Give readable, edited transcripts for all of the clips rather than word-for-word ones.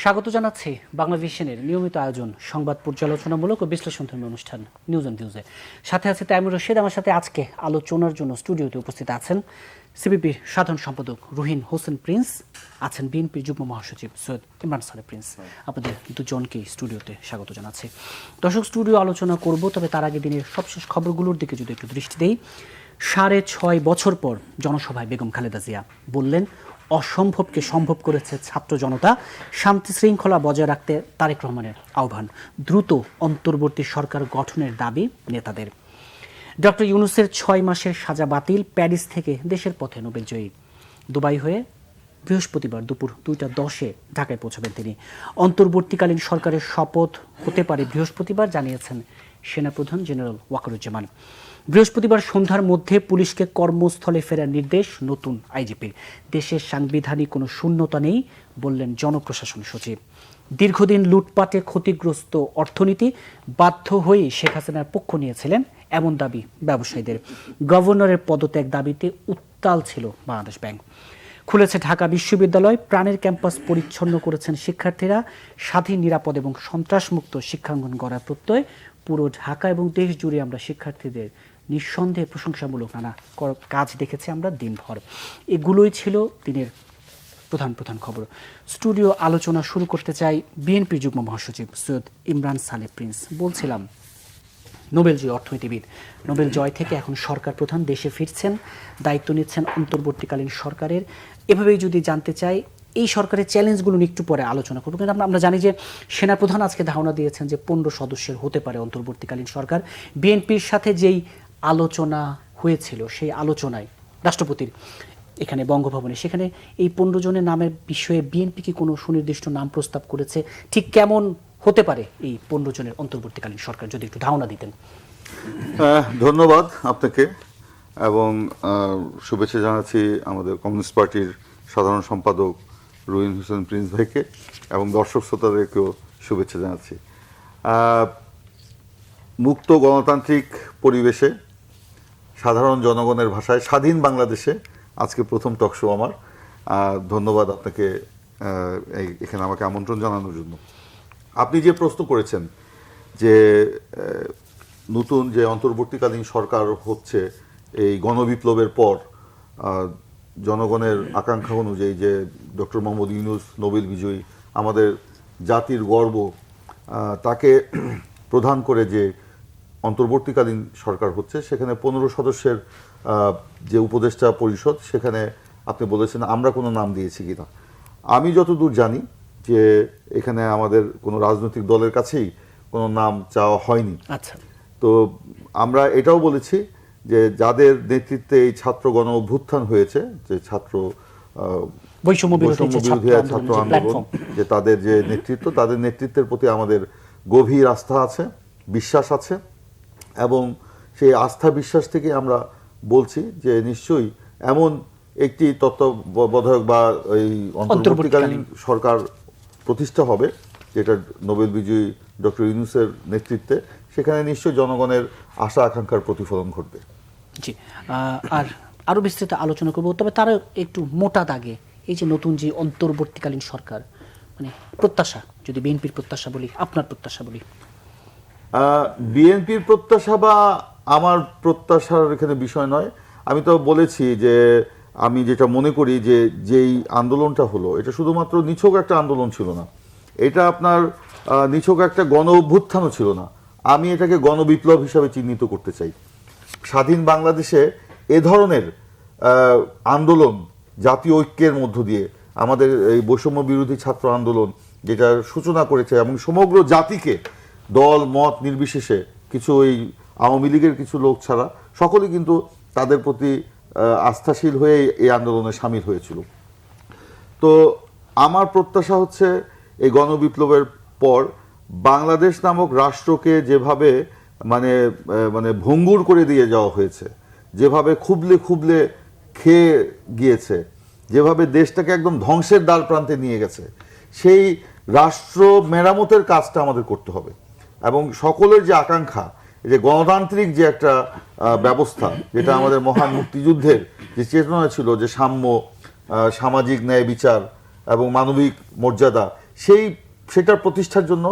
স্বাগত জানাচ্ছি বাংলা ভিশনের নিয়মিত আয়োজন সংবাদ পর্যালোচনামূলক ও বিশ্লেষণধর্মী অনুষ্ঠান নিউজ অন ভিউজে। সাথে আছে তাইমুর রশিদ। আমার সাথে আজকে আলোচনার জন্য স্টুডিওতে উপস্থিত আছেন সিপিপির সাধারণ সম্পাদক রুহিন হোসেন প্রিন্স, আছেন বিএনপির যুগ্ম মহাসচিব সৈয়দ ইমরান সালে প্রিন্স। আপনাদের দুজনকেই স্টুডিওতে স্বাগত জানাচ্ছি। দর্শক, স্টুডিও আলোচনা করব, তবে তার আগে দিনের সবশেষ খবরগুলোর দিকে যদি একটু দৃষ্টি দেই। 6.5 বছর পর জনসভায় বেগম খালেদা জিয়া বললেন, অসম্ভবকে সম্ভব করেছে ছাত্র জনতা, শান্তি শৃঙ্খলা বজায় রাখতে তারেক রহমানের আহ্বান, দ্রুত অন্তর্বর্তী সরকার গঠনের দাবি নেতাদের। ডক্টর ইউনূসের 6 মাসের সাজা বাতিল, প্যারিস থেকে দেশের পথে নোবেল জয়ী। দুবাই হয়ে বৃহস্পতিবার দুপুর 2টা 10-এ ঢাকায় পৌঁছাবেন তিনি। অন্তর্বর্তীকালীন সরকারের শপথ হতে পারে বৃহস্পতিবার, জানিয়েছেন সেনাপ্রধান জেনারেল ওয়াকারুজ্জামান। বৃহস্পতিবার সন্ধ্যার মধ্যে পুলিশকে কর্মস্থলে ফেরার নির্দেশ নতুন আইজিপির। দেশের সাংবিধানিক কোনো শূন্যতা নেই, বললেন জনপ্রশাসন সচিব। দীর্ঘদিন লুটপাটে ক্ষতিগ্রস্ত অর্থনীতি, বাধ্য হয়েই শেখ হাসিনার পক্ষ নিয়েছিলেন এমন দাবি ব্যবসায়ীদের। গভর্নরের পদত্যাগ দাবিতে উত্তাল ছিল বাংলাদেশ ব্যাংক। খুলেছে ঢাকা বিশ্ববিদ্যালয়, প্রাণের ক্যাম্পাস পরিচ্ছন্ন করেছেন শিক্ষার্থীরা। স্বাধীন, নিরাপদ এবং সন্ত্রাসমুক্ত শিক্ষাঙ্গন গড়ার প্রত্যয়। পুরো ঢাকা এবং দেশ জুড়ে আমরা শিক্ষার্থীদের নিঃসন্দেহে প্রশংসামূলক নানা কাজ দেখেছি আমরা দিনভর। এগুলোই ছিল দিনের প্রধান প্রধান খবর। স্টুডিও আলোচনা শুরু করতে চাই বিএনপির যুগ্ম মহাসচিব সৈয়দ ইমরান সালে প্রিন্স। বলছিলাম, নোবেলজয়ী অর্থনীতিবিদ, নোবেল জয় থেকে এখন সরকার প্রধান, দেশে ফিরছেন, দায়িত্ব নিচ্ছেন অন্তর্বর্তীকালীন সরকারের। এভাবেই যদি জানতে চাই, এই সরকারের চ্যালেঞ্জগুলো নিয়ে একটু পরে আলোচনা করবো, কিন্তু আমরা জানি যে সেনাপ্রধান আজকে ধারণা দিয়েছেন যে 15 সদস্যের হতে পারে অন্তর্বর্তীকালীন সরকার। বিএনপির সাথে যেই আলোচনা হয়েছিল, সেই আলোচনায় রাষ্ট্রপতির এখানে বঙ্গভবনে, সেখানে এই 15 জনের নামের বিষয়ে বিএনপি কি কোনো সুনির্দিষ্ট নাম প্রস্তাব করেছে? ঠিক কেমন হতে পারে এই 15 জনের অন্তর্বর্তীকালীন সরকার, যদি একটু ধারণা দিতেন। ধন্যবাদ আপনাকে, এবং শুভেচ্ছা জানাচ্ছি আমাদের কমিউনিস্ট পার্টির সাধারণ সম্পাদক রুহিন হোসেন প্রিন্স ভাইকে, এবং দর্শক শ্রোতাদেরকেও শুভেচ্ছা জানাচ্ছি। মুক্ত গণতান্ত্রিক পরিবেশে, সাধারণ জনগণের ভাষায়, স্বাধীন বাংলাদেশে আজকে প্রথম টকশো আমার। ধন্যবাদ আপনাকে এখানে আমাকে আমন্ত্রণ জানানোর জন্য। আপনি যে প্রশ্ন করেছেন যে নতুন যে অন্তর্বর্তীকালীন সরকার হচ্ছে এই গণবিপ্লবের পর, জনগণের আকাঙ্ক্ষা অনুযায়ী যে ডক্টর মোহাম্মদ ইউনূস নোবেল বিজয়ী, আমাদের জাতির গর্ব, তাকে প্রধান করে যে অন্তর্বর্তীকালীন সরকার হচ্ছে, সেখানে 15 সদস্যের যে উপদেষ্টা পরিষদ, সেখানে আপনি বলেছেন আমরা কোনো নাম দিয়েছি কিনা। আমি যতদূর জানি যে এখানে আমাদের কোনো রাজনৈতিক দলের কাছেই কোনো নাম চাওয়া হয়নি। আচ্ছা, তো আমরা এটাও বলেছি যে যাদের নেতৃত্বে এই ছাত্র গণ অভ্যুত্থান হয়েছে, যে ছাত্র বৈষম্য বিরোধী ছাত্র আন্দোলন, যে তাদের যে নেতৃত্ব, তাদের নেতৃত্বের প্রতি আমাদের গভীর আস্থা আছে, বিশ্বাস আছে, এবং সেই আস্থা বিশ্বাস থেকে আমরা বলছি যে নিশ্চয়ই এমন একটি তত্ত্বাবধায়ক বা এই অন্তর্বর্তীকালীন সরকার প্রতিষ্ঠা হবে, যেটা নোবেল বিজয়ী ডক্টর ইউনূসের নেতৃত্বে, সেখানে নিশ্চয়ই জনগণের আশা আকাঙ্ক্ষার প্রতিফলন ঘটবে। জি, আর আরো বিস্তৃত আলোচনা করব, তবে তার একটু মোটা দাগে এই যে নতুন যে অন্তর্বর্তীকালীন সরকার, মানে প্রত্যাশা, যদি বিএনপির প্রত্যাশা বলি, আপনার প্রত্যাশা বলি। বিএনপির প্রত্যাশা বা আমার প্রত্যাশার এখানে বিষয় নয়। আমি তো বলেছি যে আমি যেটা মনে করি যে যেই আন্দোলনটা হলো, এটা শুধুমাত্র নিছক একটা আন্দোলন ছিল না, এটা আপনার নিছক একটা গণ অভ্যুত্থানও ছিল না। আমি এটাকে গণবিপ্লব হিসাবে চিহ্নিত করতে চাই। স্বাধীন বাংলাদেশে এ ধরনের আন্দোলন জাতীয় ঐক্যের মধ্য দিয়ে, আমাদের এই বৈষম্য বিরোধী ছাত্র আন্দোলন যেটা সূচনা করেছে, এবং সমগ্র জাতিকে দল মত নির্বিশেষে, কিছু ওই আওয়ামী লীগের কিছু লোক ছাড়া সকলেই কিন্তু তাদের প্রতি আস্থাশীল হয়ে এই আন্দোলনে সামিল হয়েছিল। তো আমার প্রত্যাশা হচ্ছে এই গণবিপ্লবের পর বাংলাদেশ নামক রাষ্ট্রকে যেভাবে মানে মানে ভঙ্গুর করে দিয়ে যাওয়া হয়েছে, যেভাবে খুবলে খুবলে খেয়ে গিয়েছে, যেভাবে দেশটাকে একদম ধ্বংসের দ্বার প্রান্তে নিয়ে গেছে, সেই রাষ্ট্র মেরামতের কাজটা আমাদের করতে হবে। এবং সকলের যে আকাঙ্ক্ষা, যে গণতান্ত্রিক যে একটা ব্যবস্থা, যেটা আমাদের মহান মুক্তিযুদ্ধের যে চেতনা ছিল, যে সাম্য, সামাজিক ন্যায় বিচার এবং মানবিক মর্যাদা, সেটার প্রতিষ্ঠার জন্য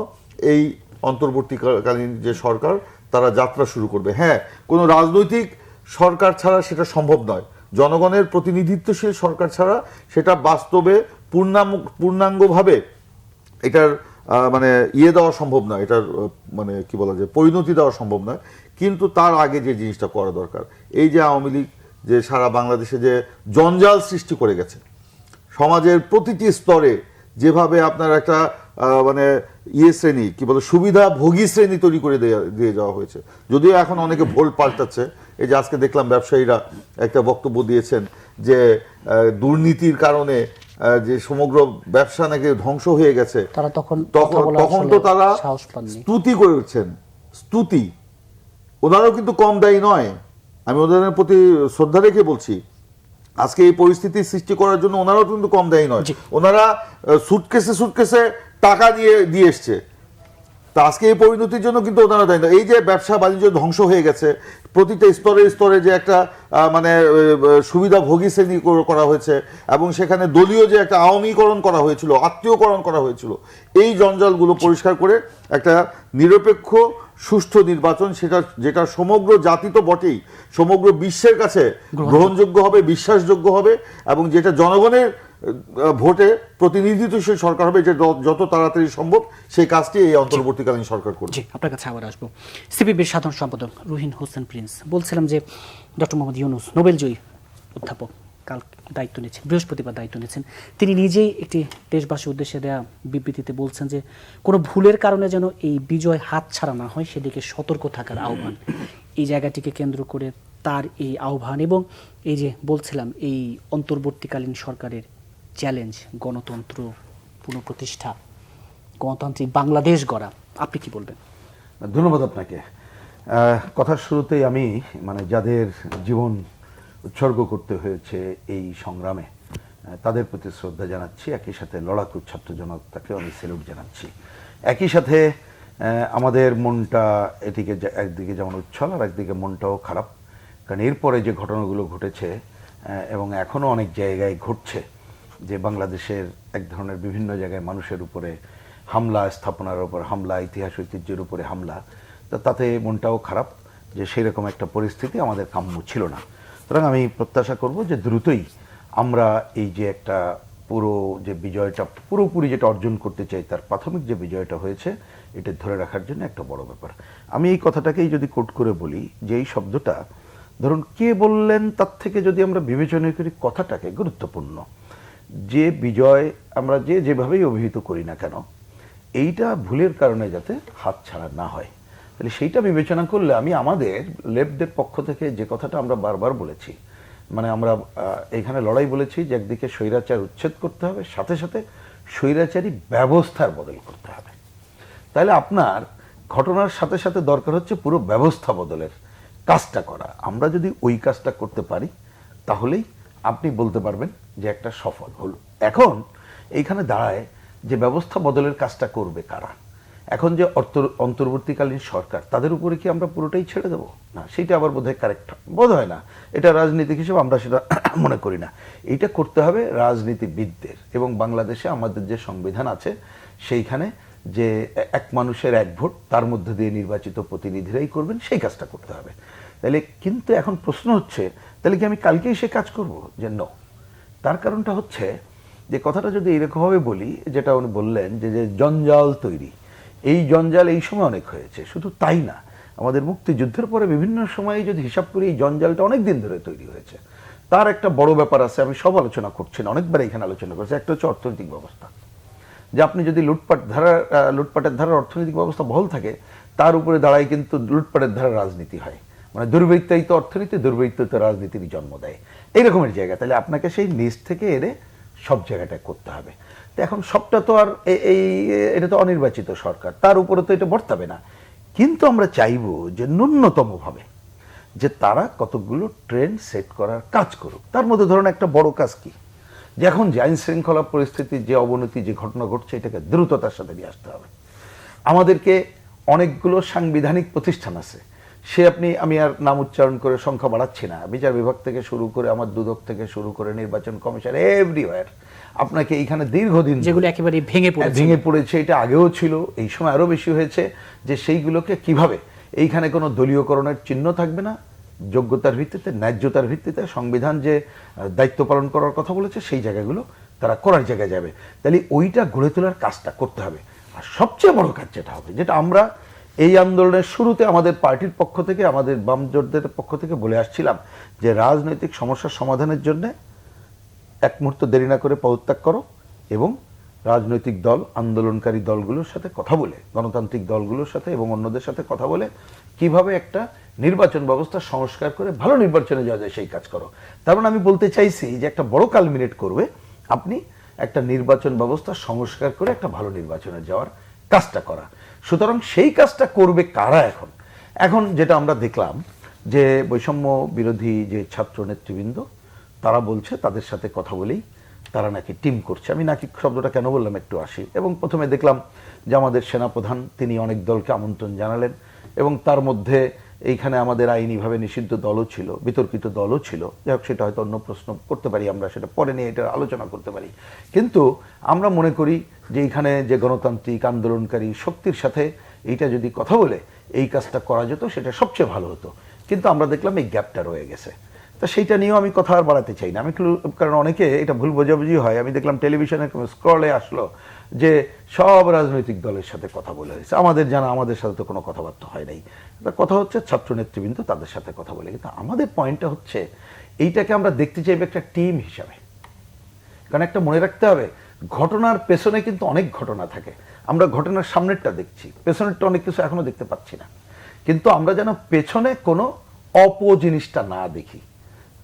এই অন্তর্বর্তীকালীন যে সরকার তারা যাত্রা শুরু করবে। হ্যাঁ, কোনো রাজনৈতিক সরকার ছাড়া সেটা সম্ভব নয়, জনগণের প্রতিনিধিত্বশীল সরকার ছাড়া সেটা বাস্তবে পূর্ণাঙ্গভাবে এটার মানে দেওয়া সম্ভব নয়, এটার মানে কি বলা যায় পরিণতি দেওয়া সম্ভব নয়। কিন্তু তার আগে যে জিনিসটা করা দরকার, এই যে আওয়ামী লীগ যে সারা বাংলাদেশে যে জঞ্জাল সৃষ্টি করে গেছে, সমাজের প্রতিটি স্তরে যেভাবে আপনার একটা মানে শ্রেণী কি বলে সুবিধাভোগী শ্রেণী তৈরি করে দিয়ে যাওয়া হয়েছে। যদিও এখন অনেকে ভোল পাল্টাচ্ছে, এই যে আজকে দেখলাম ব্যবসায়ীরা একটা বক্তব্য দিয়েছেন যে দুর্নীতির কারণে যে সমগ্র ব্যবসা নাকি ধ্বংস হয়ে গেছে, তারা তখন তো তারা স্তুতি করেছেন। স্তুতি, ওনারাও কিন্তু কম দায়ী নয়, আমি ওদের প্রতি শ্রদ্ধা রেখে বলছি। আজকে এই পরিস্থিতি সৃষ্টি করার জন্য ওনারাও কিন্তু কম দায়ী নয়, ওনারা সুটকেসে টাকা দিয়ে এসছে। তা আজকে এই পরিণতির জন্য কিন্তু ওনারা দায়ী নয়। এই যে ব্যবসা বাণিজ্য ধ্বংস হয়ে গেছে, প্রতিটা স্তরে যে একটা মানে সুবিধাভোগী শ্রেণী করা হয়েছে, এবং সেখানে দলীয় যে একটা আওয়ামীকরণ করা হয়েছিল, আত্মীয়করণ করা হয়েছিল, এই জঞ্জালগুলো পরিষ্কার করে একটা নিরপেক্ষ সুষ্ঠু নির্বাচন, যেটা সমগ্র জাতি তো বটেই, সমগ্র বিশ্বের কাছে গ্রহণযোগ্য হবে, বিশ্বাসযোগ্য হবে, এবং যেটা জনগণের ভোটে প্রতিনিধিত্বশীল সরকার হবে, যে যত তাড়াতাড়ি সম্ভব সেই কাজটি এই অন্তর্বর্তীকালীন সরকার করবে। আপনার কাছে আবার আসবো। সিপিবির সাধারণ সম্পাদক রুহিন হোসেন প্রিন্স, বলছিলাম যে ডক্টর মোহাম্মদ ইউনূস নোবেলজয়ী অধ্যাপক কাল দায়িত্ব নিয়েছেন, বৃহস্পতিবার দায়িত্ব নিয়েছেন। তিনি নিজেই একটি দেশবাসীর উদ্দেশ্যে দেয়া বিবৃতিতে বলছেন যে কোনো ভুলের কারণে যেন এই বিজয় হাতছাড়া না হয় সেদিকে সতর্ক থাকার আহ্বান। এই জায়গাটিকে কেন্দ্র করে তার এই আহ্বান, এবং এই যে বলছিলাম এই অন্তর্বর্তীকালীন সরকারের চ্যালেঞ্জ, গণতন্ত্র পুনঃপ্রতিষ্ঠা, গণতান্ত্রিক বাংলাদেশ গড়া, আপনি কি বলবেন? ধন্যবাদ আপনাকে। কথার শুরুতেই আমি মানে যাদের জীবন উৎসর্গ করতে হয়েছে এই সংগ্রামে তাদের প্রতি শ্রদ্ধা জানাচ্ছি, একই সাথে লড়াকু ছাত্র জনতাকে আমি স্যালুট জানাচ্ছি। একই সাথে আমাদের মনটা এদিকে একদিকে যেমন উচ্ছল, আর একদিকে মনটাও খারাপ, কারণ এরপরে যে ঘটনাগুলো ঘটেছে এবং এখনও অনেক জায়গায় ঘটছে, যে বাংলাদেশের এক ধরনের বিভিন্ন জায়গায় মানুষের উপরে হামলা, স্থাপনার উপর হামলা, ইতিহাস ঐতিহ্যের উপরে হামলা, তাতে মনটাও খারাপ যে সেরকম একটা পরিস্থিতি আমাদের কাম্য ছিল না। সুতরাং আমি প্রত্যাশা করব যে দ্রুতই আমরা এই যে একটা পুরো যে বিজয়টা পুরোপুরি যেটা অর্জন করতে চাই, তার প্রাথমিক যে বিজয়টা হয়েছে এটা ধরে রাখার জন্য একটা বড় ব্যাপার। আমি এই কথাটাকেই যদি কোট করে বলি, যে এই শব্দটা ধরুন কে বললেন তার থেকে যদি আমরা বিবেচনা করি, কথাটাকে গুরুত্বপূর্ণ, যে বিজয় আমরা যেভাবেই অভিহিত করি না কেন, এইটা ভুলের কারণে যাতে হাতছাড়া না হয়, তাহলে সেইটা বিবেচনা করলে আমি আমাদের লেফটদের পক্ষ থেকে যে কথাটা আমরা বারবার বলেছি, মানে আমরা এখানে লড়াই বলেছি যে একদিকে স্বৈরাচার উচ্ছেদ করতে হবে, সাথে সাথে স্বৈরাচারী ব্যবস্থার বদল করতে হবে। তাহলে আপনার ঘটনার সাথে সাথে দরকার হচ্ছে পুরো ব্যবস্থা বদলের কাজটা করা। আমরা যদি ওই কাজটা করতে পারি তাহলেই আপনি বলতে পারবেন যে একটা সফল হলো। এখন এইখানে দাঁড়ায় যে ব্যবস্থা বদলের কাজটা করবে কারা? এখন যে অন্তর্বর্তীকালীন সরকার, তাদের উপরে কি আমরা পুরোটাই ছেড়ে দেবো? না, সেইটা আবার বোধহয় কারেক্ট বোধ হয় না, এটা রাজনীতিক হিসেবে আমরা সেটা মনে করি না। এইটা করতে হবে রাজনীতিবিদদের, এবং বাংলাদেশে আমাদের যে সংবিধান আছে সেইখানে যে এক মানুষের এক ভোট, তার মধ্যে দিয়ে নির্বাচিত প্রতিনিধিরাই করবেন, সেই কাজটা করতে হবে। তাহলে কিন্তু এখন প্রশ্ন হচ্ছে, তাহলে কি আমি কালকেই সে কাজ করব? যে ন, তার কারণটা হচ্ছে যে কথাটা যদি এরকমভাবে বলি, যেটা উনি বললেন যে জঞ্জাল তৈরি, এই জঞ্জাল এই সময় অনেক হয়েছে। শুধু তাই না, আমাদের মুক্তিযুদ্ধের পরে বিভিন্ন সময়ে যদি হিসাব করি, এই জঞ্জালটা অনেক দিন ধরে তৈরি হয়েছে। তার একটা বড় ব্যাপার আছে, আমি সব আলোচনা করছি না, অনেকবার এখানে আলোচনা করছি। একটা হচ্ছে অর্থনৈতিক ব্যবস্থা, যে আপনি যদি লুটপাটের ধারার অর্থনৈতিক ব্যবস্থা বহাল থাকে, তার উপরে দাঁড়ায় কিন্তু লুটপাটের ধারার রাজনীতি হয়, মানে দুর্বৃত্তায়িত অর্থনীতি দুর্বৃত্তায়িত রাজনীতির জন্ম দেয়, এইরকমের জায়গা। তাহলে আপনাকে সেই নিচ থেকে এনে সব জায়গাটা করতে হবে। তো এখন সবটা তো আর এটা তো অনির্বাচিত সরকার, তার উপরে তো এটা বর্তাবে না। কিন্তু আমরা চাইবো যে ন্যূনতমভাবে যে তারা কতগুলো ট্রেন্ড সেট করার কাজ করুক। তার মধ্যে ধরুন একটা বড় কাজ কি, যে এখন যে আইন শৃঙ্খলা পরিস্থিতির যে অবনতি, যে ঘটনা ঘটছে, এটাকে দ্রুততার সাথে নিয়ে আসতে হবে। আমাদেরকে অনেকগুলো সাংবিধানিক প্রতিষ্ঠান আছে, আমি আর নাম উচ্চারণ করে সংখ্যা বাড়াচ্ছি না, বিচার বিভাগ থেকে শুরু করে আমার দুদক থেকে শুরু করে নির্বাচন কমিশন, এভরিওয়্যার আপনাকে এইখানে দীর্ঘদিন যেগুলো একেবারে ভেঙে পড়েছে, এটা আগেও ছিল, এই সময় আরো বেশি হয়েছে, যে সেইগুলোকে কিভাবে এইখানে কোনো দলীয়করণের চিহ্ন থাকবে না, যোগ্যতার ভিত্তিতে, ন্যায্যতার ভিত্তিতে সংবিধান যে দায়িত্ব পালন করার কথা বলেছে সেই জায়গাগুলো তারা করার জায়গায় যাবে। তাহলে ওইটা গড়ে তোলার কাজটা করতে হবে। আর সবচেয়ে বড় কাজ যেটা হবে, যেটা আমরা এই আন্দোলনের শুরুতে আমাদের পার্টির পক্ষ থেকে, আমাদের বাম জোটদের পক্ষ থেকে বলে আসছিলাম, যে রাজনৈতিক সমস্যার সমাধানের জন্য এক মুহূর্ত দেরি না করে পদত্যাগ করো এবং রাজনৈতিক দল, আন্দোলনকারী দলগুলোর সাথে কথা বলে, গণতান্ত্রিক দলগুলোর সাথে এবং অন্যদের সাথে কথা বলে কিভাবে একটা নির্বাচন ব্যবস্থা সংস্কার করে ভালো নির্বাচনে যাওয়া যায় সেই কাজ করো। তার মানে আমি বলতে চাইছি যে একটা বড় কালমিনেট করবে আপনি একটা নির্বাচন ব্যবস্থা সংস্কার করে একটা ভালো নির্বাচনে যাওয়ার কাজটা করা। সুতরাং সেই কাজটা করবে কারা? এখন যেটা আমরা দেখলাম যে বৈষম্য বিরোধী যে ছাত্র নেতৃবৃন্দ, তারা বলছে তাদের সাথে কথা বলেই তারা নাকি টিম করছে। আমি নাকি শব্দটা কেন বললাম একটু আসি। এবং প্রথমে দেখলাম যে আমাদের সেনাপ্রধান তিনি অনেক দলকে আমন্ত্রণ জানালেন এবং তার মধ্যে এইখানে আমাদের আইনিভাবে নিষিদ্ধ দলও ছিল, বিতর্কিত দলও ছিল। যাই হোক, সেটা হয়তো অন্য প্রশ্ন করতে পারি, আমরা সেটা পরে নিয়ে এটা আলোচনা করতে পারি। কিন্তু আমরা মনে করি যে এইখানে যে গণতান্ত্রিক আন্দোলনকারী শক্তির সাথে এইটা যদি কথা বলে এই কাজটা করা যেত, সেটা সবচেয়ে ভালো হতো। কিন্তু আমরা দেখলাম এই গ্যাপটা রয়ে গেছে। তা সেইটা নিয়েও আমি কথা আর বাড়াতে চাই না। কারণ অনেকে এটা ভুল বোঝাবুঝি হয়। আমি দেখলাম টেলিভিশনে স্ক্রলে আসলো যে সব রাজনৈতিক দলের সাথে কথা বলে হয়েছে। আমাদের জানা, আমাদের সাথে তো কোনো কথাবার্তা হয় নাই। কথা হচ্ছে ছাত্র নেতৃবৃন্দ তাদের সাথে কথা বলে। কিন্তু আমাদের পয়েন্টটা হচ্ছে এইটাকে আমরা দেখতে চাইবে একটা টিম হিসাবে। কারণ একটা মনে রাখতে হবে, ঘটনার পেছনে কিন্তু অনেক ঘটনা থাকে। আমরা ঘটনার সামনেরটা দেখছি, পেছনেরটা অনেক কিছু এখনো দেখতে পাচ্ছি না। কিন্তু আমরা যেন পেছনে কোনো জিনিসটা না দেখি,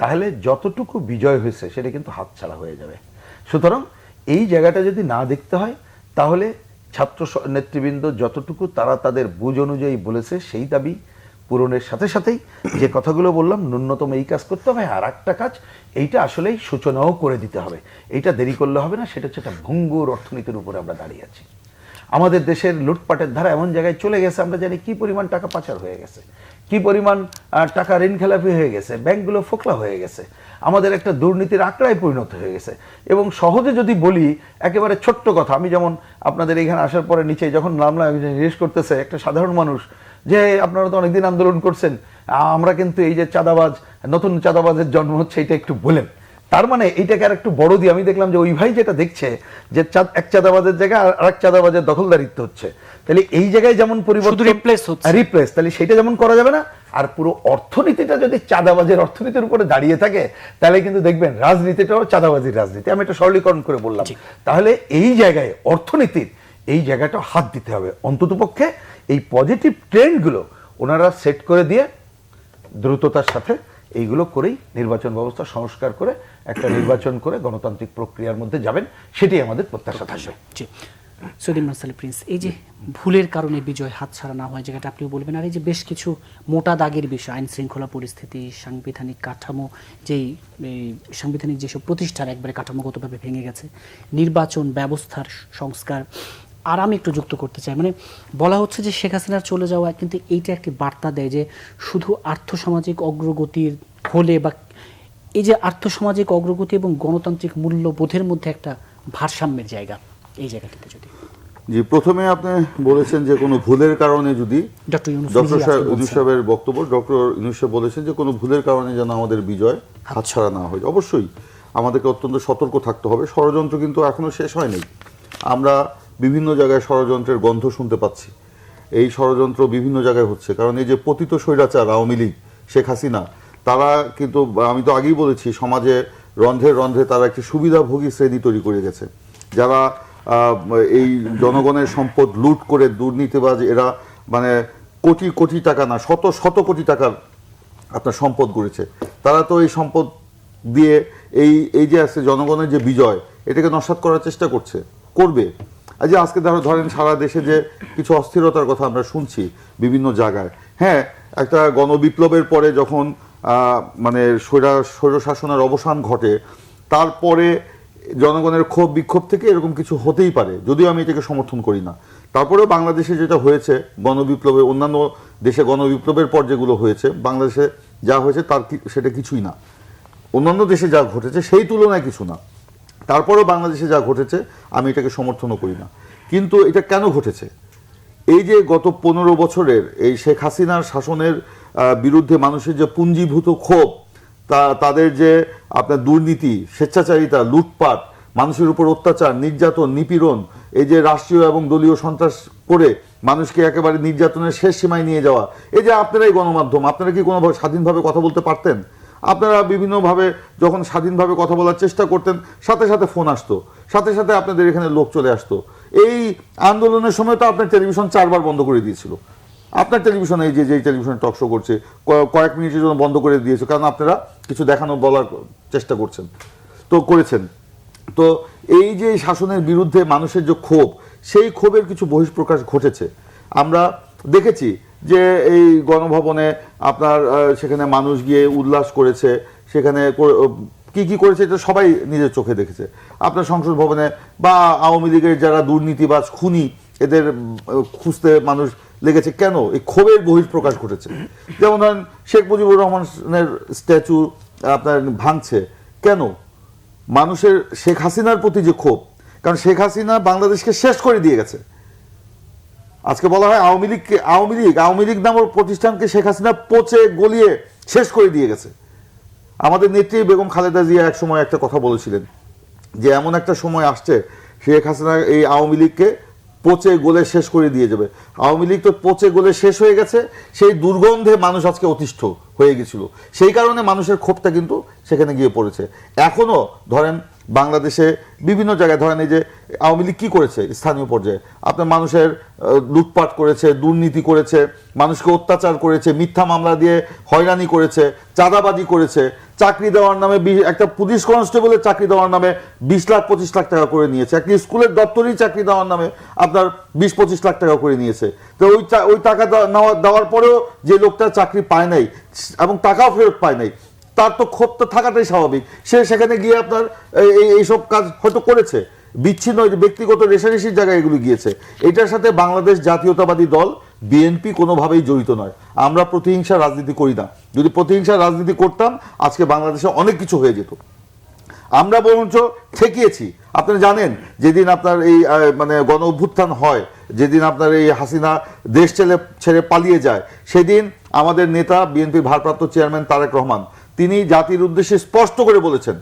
তাহলে যতটুকু বিজয় হয়েছে সেটা কিন্তু হাতছাড়া হয়ে যাবে। সুতরাং এই জায়গাটা যদি না দেখতে হয়, তাহলে ছাত্র নেতৃবৃন্দ যতটুকু তারা তাদের বুঝ অনুযায়ী বলেছে সেই দাবি পূরণের সাথে সাথেই যে কথাগুলো বললাম, ন্যূনতম এই কাজ করতে হবে। আর একটা কাজ, এইটা আসলেই সূচনাও করে দিতে হবে। এইটা দেরি করলে হবে না। সেটা হচ্ছে একটা ভঙ্গুর অর্থনীতির উপরে আমরা দাঁড়িয়ে আছি। আমাদের দেশের লুটপাটের ধারা এমন জায়গায় চলে গেছে, আমরা জানি কি পরিমাণ টাকা পাচার হয়ে গেছে, কি পরিমাণ টাকা ঋণ খেলাপি হয়ে গেছে, ব্যাংকগুলো ফোকলা হয়ে গেছে, আমাদের একটা দুর্নীতির আঁকড়ায় পরিণত হয়ে গেছে। এবং সহজে যদি বলি, একেবারে ছোট্ট কথা, আমি যেমন আপনাদের এখানে আসার পরে নিচে যখন নামলাম, জিজ্ঞেস করতেছে একটা সাধারণ মানুষ যে আপনারা তো অনেকদিন আন্দোলন করছেন, আমরা কিন্তু এই যে চাঁদাবাজ, নতুন চাঁদাবাজের জন্ম হচ্ছে, এটা একটু বলেন। তার মানে এইটাকে আর একটু বড় দিয়ে আমি দেখলাম যে ওই ভাই যেটা দেখছে যে এক চাঁদাবাজের জায়গায় আর এক চাঁদাবাজের দখলদারিত্ব হচ্ছে, তাহলে এই জায়গায় যেমন পরিবর্তন রিপ্লেস, তাহলে সেটা যেমন করা যাবে না। আর পুরো অর্থনীতিটা যদি চাঁদাবাজের অর্থনীতির উপরে দাঁড়িয়ে থাকে, তাহলে কিন্তু দেখবেন রাজনীতিটাও চাঁদাবাজির রাজনীতি। আমি এটা সরলীকরণ করে বললাম। তাহলে এই জায়গায় অর্থনীতির এই জায়গাটা হাত দিতে হবে। অন্ততপক্ষে এই পজিটিভ ট্রেন্ডগুলো ওনারা সেট করে দিয়ে দ্রুততার সাথে এইগুলো করেই নির্বাচন ব্যবস্থা সংস্কার করে একটা নির্বাচন করে গণতান্ত্রিক প্রক্রিয়ার মধ্যে যাবেন, সেটাই আমাদের প্রত্যাশা থাকবে। সৈয়দ ইমরান সালে প্রিন্স, এই যে ভুলের কারণে বিজয় হাতছাড়া না হয় জায়গাটা আপনিও বলবেন। আর এই যে বেশ কিছু মোটা দাগের বিষয়, আইন শৃঙ্খলা পরিস্থিতি, সাংবিধানিক কাঠামো, যেই সাংবিধানিক যেসব প্রতিষ্ঠান একবারে কাঠামোগতভাবে ভেঙে গেছে, নির্বাচন ব্যবস্থার সংস্কার। আর আমি একটু যুক্ত করতে চাই, মানে বলা হচ্ছে যে শেখ হাসিনার চলে যাওয়া কিন্তু এইটা একটি বার্তা দেয় যে শুধু আর্থসামাজিক অগ্রগতির হলে, বা এই যে আর্থসামাজিক অগ্রগতি এবং গণতান্ত্রিক মূল্যবোধের মধ্যে একটা ভারসাম্যের জায়গা, এই জায়গাটিতে যদি জি, প্রথমে আপনি বলেছেন যে কোনো ভুলের কারণে যদি ডক্টর ইউনূস সাহেবের বক্তব্য, ডক্টর ইউনূস সাহেব বলেছেন যে কোনো ভুলের কারণে যেন আমাদের বিজয় হাতছাড়া না হয়। অবশ্যই আমাদেরকে অত্যন্ত সতর্ক থাকতে হবে। ষড়যন্ত্র কিন্তু এখনো শেষ হয়নি। আমরা বিভিন্ন জায়গায় ষড়যন্ত্রের গন্ধ শুনতে পাচ্ছি। এই ষড়যন্ত্র বিভিন্ন জায়গায় হচ্ছে, কারণ এই যে পতিত স্বৈরাচার আওয়ামী লীগ, শেখ হাসিনা, তারা কিন্তু, আমি তো আগেই বলেছি, সমাজে রন্ধ্রে রন্ধ্রে তারা একটি সুবিধাভোগী শ্রেণী তৈরি করে গেছে, যারা এই জনগণের সম্পদ লুট করে, দুর্নীতিবাজ এরা, মানে কোটি কোটি টাকা না, শত শত কোটি টাকার আপনার সম্পদ গড়েছে। তারা তো এই সম্পদ দিয়ে এই যে আছে জনগণের যে বিজয়, এটাকে নস্যাৎ করার চেষ্টা করবে। আজকে ধরেন সারা দেশে যে কিছু অস্থিরতার কথা আমরা শুনছি বিভিন্ন জায়গায়। হ্যাঁ, একটা গণবিপ্লবের পরে যখন মানে স্বৈরশাসনের অবসান ঘটে, তারপরে জনগণের ক্ষোভ বিক্ষোভ থেকে এরকম কিছু হতেই পারে, যদিও আমি এটাকে সমর্থন করি না। তারপরেও বাংলাদেশে যেটা হয়েছে গণবিপ্লবে, অন্যান্য দেশে গণবিপ্লবের পর যেগুলো হয়েছে, বাংলাদেশে যা হয়েছে সেটা কিছুই না। অন্যান্য দেশে যা ঘটেছে সেই তুলনায় কিছু না। তারপরেও বাংলাদেশে যা ঘটেছে আমি এটাকে সমর্থনও করি না। কিন্তু এটা কেন ঘটেছে? এই যে গত 15 বছরের এই শেখ হাসিনার শাসনের বিরুদ্ধে মানুষের যে পুঞ্জীভূত ক্ষোভ, তাদের যে আপনার দুর্নীতি, স্বেচ্ছাচারিতা, লুটপাট, মানুষের উপর অত্যাচার, নির্যাতন, নিপীড়ন, এই যে রাষ্ট্রীয় এবং দলীয় সন্ত্রাস করে মানুষকে একেবারে নির্যাতনের শেষ সীমায় নিয়ে যাওয়া, এই যে আপনারাই গণমাধ্যম, আপনারা কি কোনোভাবে স্বাধীনভাবে কথা বলতে পারতেন? আপনারা বিভিন্নভাবে যখন স্বাধীনভাবে কথা বলার চেষ্টা করতেন, সাথে সাথে ফোন আসতো, সাথে সাথে আপনাদের এখানে লোক চলে আসতো। এই আন্দোলনের সময় তো আপনার টেলিভিশন 4 বার বন্ধ করে দিয়েছিল। আপনার টেলিভিশন, এই যে টেলিভিশন টক শো করছে, কয়েক মিনিটের জন্য বন্ধ করে দিয়েছে, কারণ আপনারা কিছু দেখানো বলার চেষ্টা করেছেন। তো এই যে শাসনের বিরুদ্ধে মানুষের যে ক্ষোভ, সেই ক্ষোভের কিছু বহিঃপ্রকাশ ঘটেছে। আমরা দেখেছি যে এই গণভবনে আপনার সেখানে মানুষ গিয়ে উল্লাস করেছে, সেখানে কি কি করেছে এটা সবাই নিজের চোখে দেখেছে। আপনার সংসদ ভবনে বা আওয়ামী লীগের যারা দুর্নীতিবাজ, খুনি, এদের খুঁজতে মানুষ লেগেছে। কেন? এই ক্ষোভের বহিঃপ্রকাশ ঘটেছে। যেমন ধরেন শেখ মুজিবুর রহমানের স্ট্যাচু আপনার ভাঙছে কেন? মানুষের শেখ হাসিনার প্রতি যে ক্ষোভ, কারণ শেখ হাসিনা বাংলাদেশকে শেষ করে দিয়ে গেছে। আজকে বলা হয় আওয়ামী লীগ নামক প্রতিষ্ঠানকে শেখ হাসিনা পচে গলিয়ে শেষ করে দিয়ে গেছে। আমাদের নেত্রী বেগম খালেদা জিয়া এক সময় একটা কথা বলেছিলেন যে এমন একটা সময় আসছে শেখ হাসিনা এই আওয়ামী লীগকে পচে গলে শেষ করে দিয়ে যাবে। আওয়ামী লীগ তো পচে গলে শেষ হয়ে গেছে, সেই দুর্গন্ধে মানুষ আজকে অতিষ্ঠ হয়ে গেছিল। সেই কারণে মানুষের ক্ষোভটা কিন্তু সেখানে গিয়ে পড়েছে। এখনো ধরেন বাংলাদেশে বিভিন্ন জায়গায় ধরেন এই যে আওয়ামী লীগ কি করেছে, স্থানীয় পর্যায়ে আপনার মানুষের লুটপাট করেছে, দুর্নীতি করেছে, মানুষকে অত্যাচার করেছে, মিথ্যা মামলা দিয়ে হয়রানি করেছে, চাঁদাবাজি করেছে, চাকরি দেওয়ার নামে একটা পুলিশ কনস্টেবলের চাকরি দেওয়ার নামে 20 লাখ 25 লাখ টাকা করে নিয়েছে, একটি স্কুলের দপ্তরি চাকরি দেওয়ার নামে আপনার 20-25 লাখ টাকা করে নিয়েছে। তো ওই টাকা দেওয়ার পরেও যে লোকটা চাকরি পায় নাই এবং টাকাও ফেরত পায় নাই, তার তো ক্ষোভ তো থাকাটাই স্বাভাবিক। সে সেখানে গিয়ে আপনার এইসব কাজ হয়তো করেছে, বিচ্ছিন্ন ব্যক্তিগত রেশারেশির জায়গায় এগুলো গিয়েছে। এটার সাথে বাংলাদেশ জাতীয়তাবাদী দল বিএনপি কোনোভাবেই জড়িত নয়। আমরা প্রতিহিংসার রাজনীতি করি না। যদি প্রতিহিংসার রাজনীতি করতাম আজকে বাংলাদেশে অনেক কিছু হয়ে যেত। আমরা বরঞ্চ ঠেকিয়েছি। আপনারা জানেন যেদিন আপনার এই মানে গণ অভ্যুত্থান হয়, যেদিন আপনার এই হাসিনা দেশ ছেড়ে পালিয়ে যায়, সেদিন আমাদের নেতা বিএনপির ভারপ্রাপ্ত চেয়ারম্যান তারেক রহমান তিনি জাতির উদ্দেশ্যে স্পষ্ট করে বলেছেন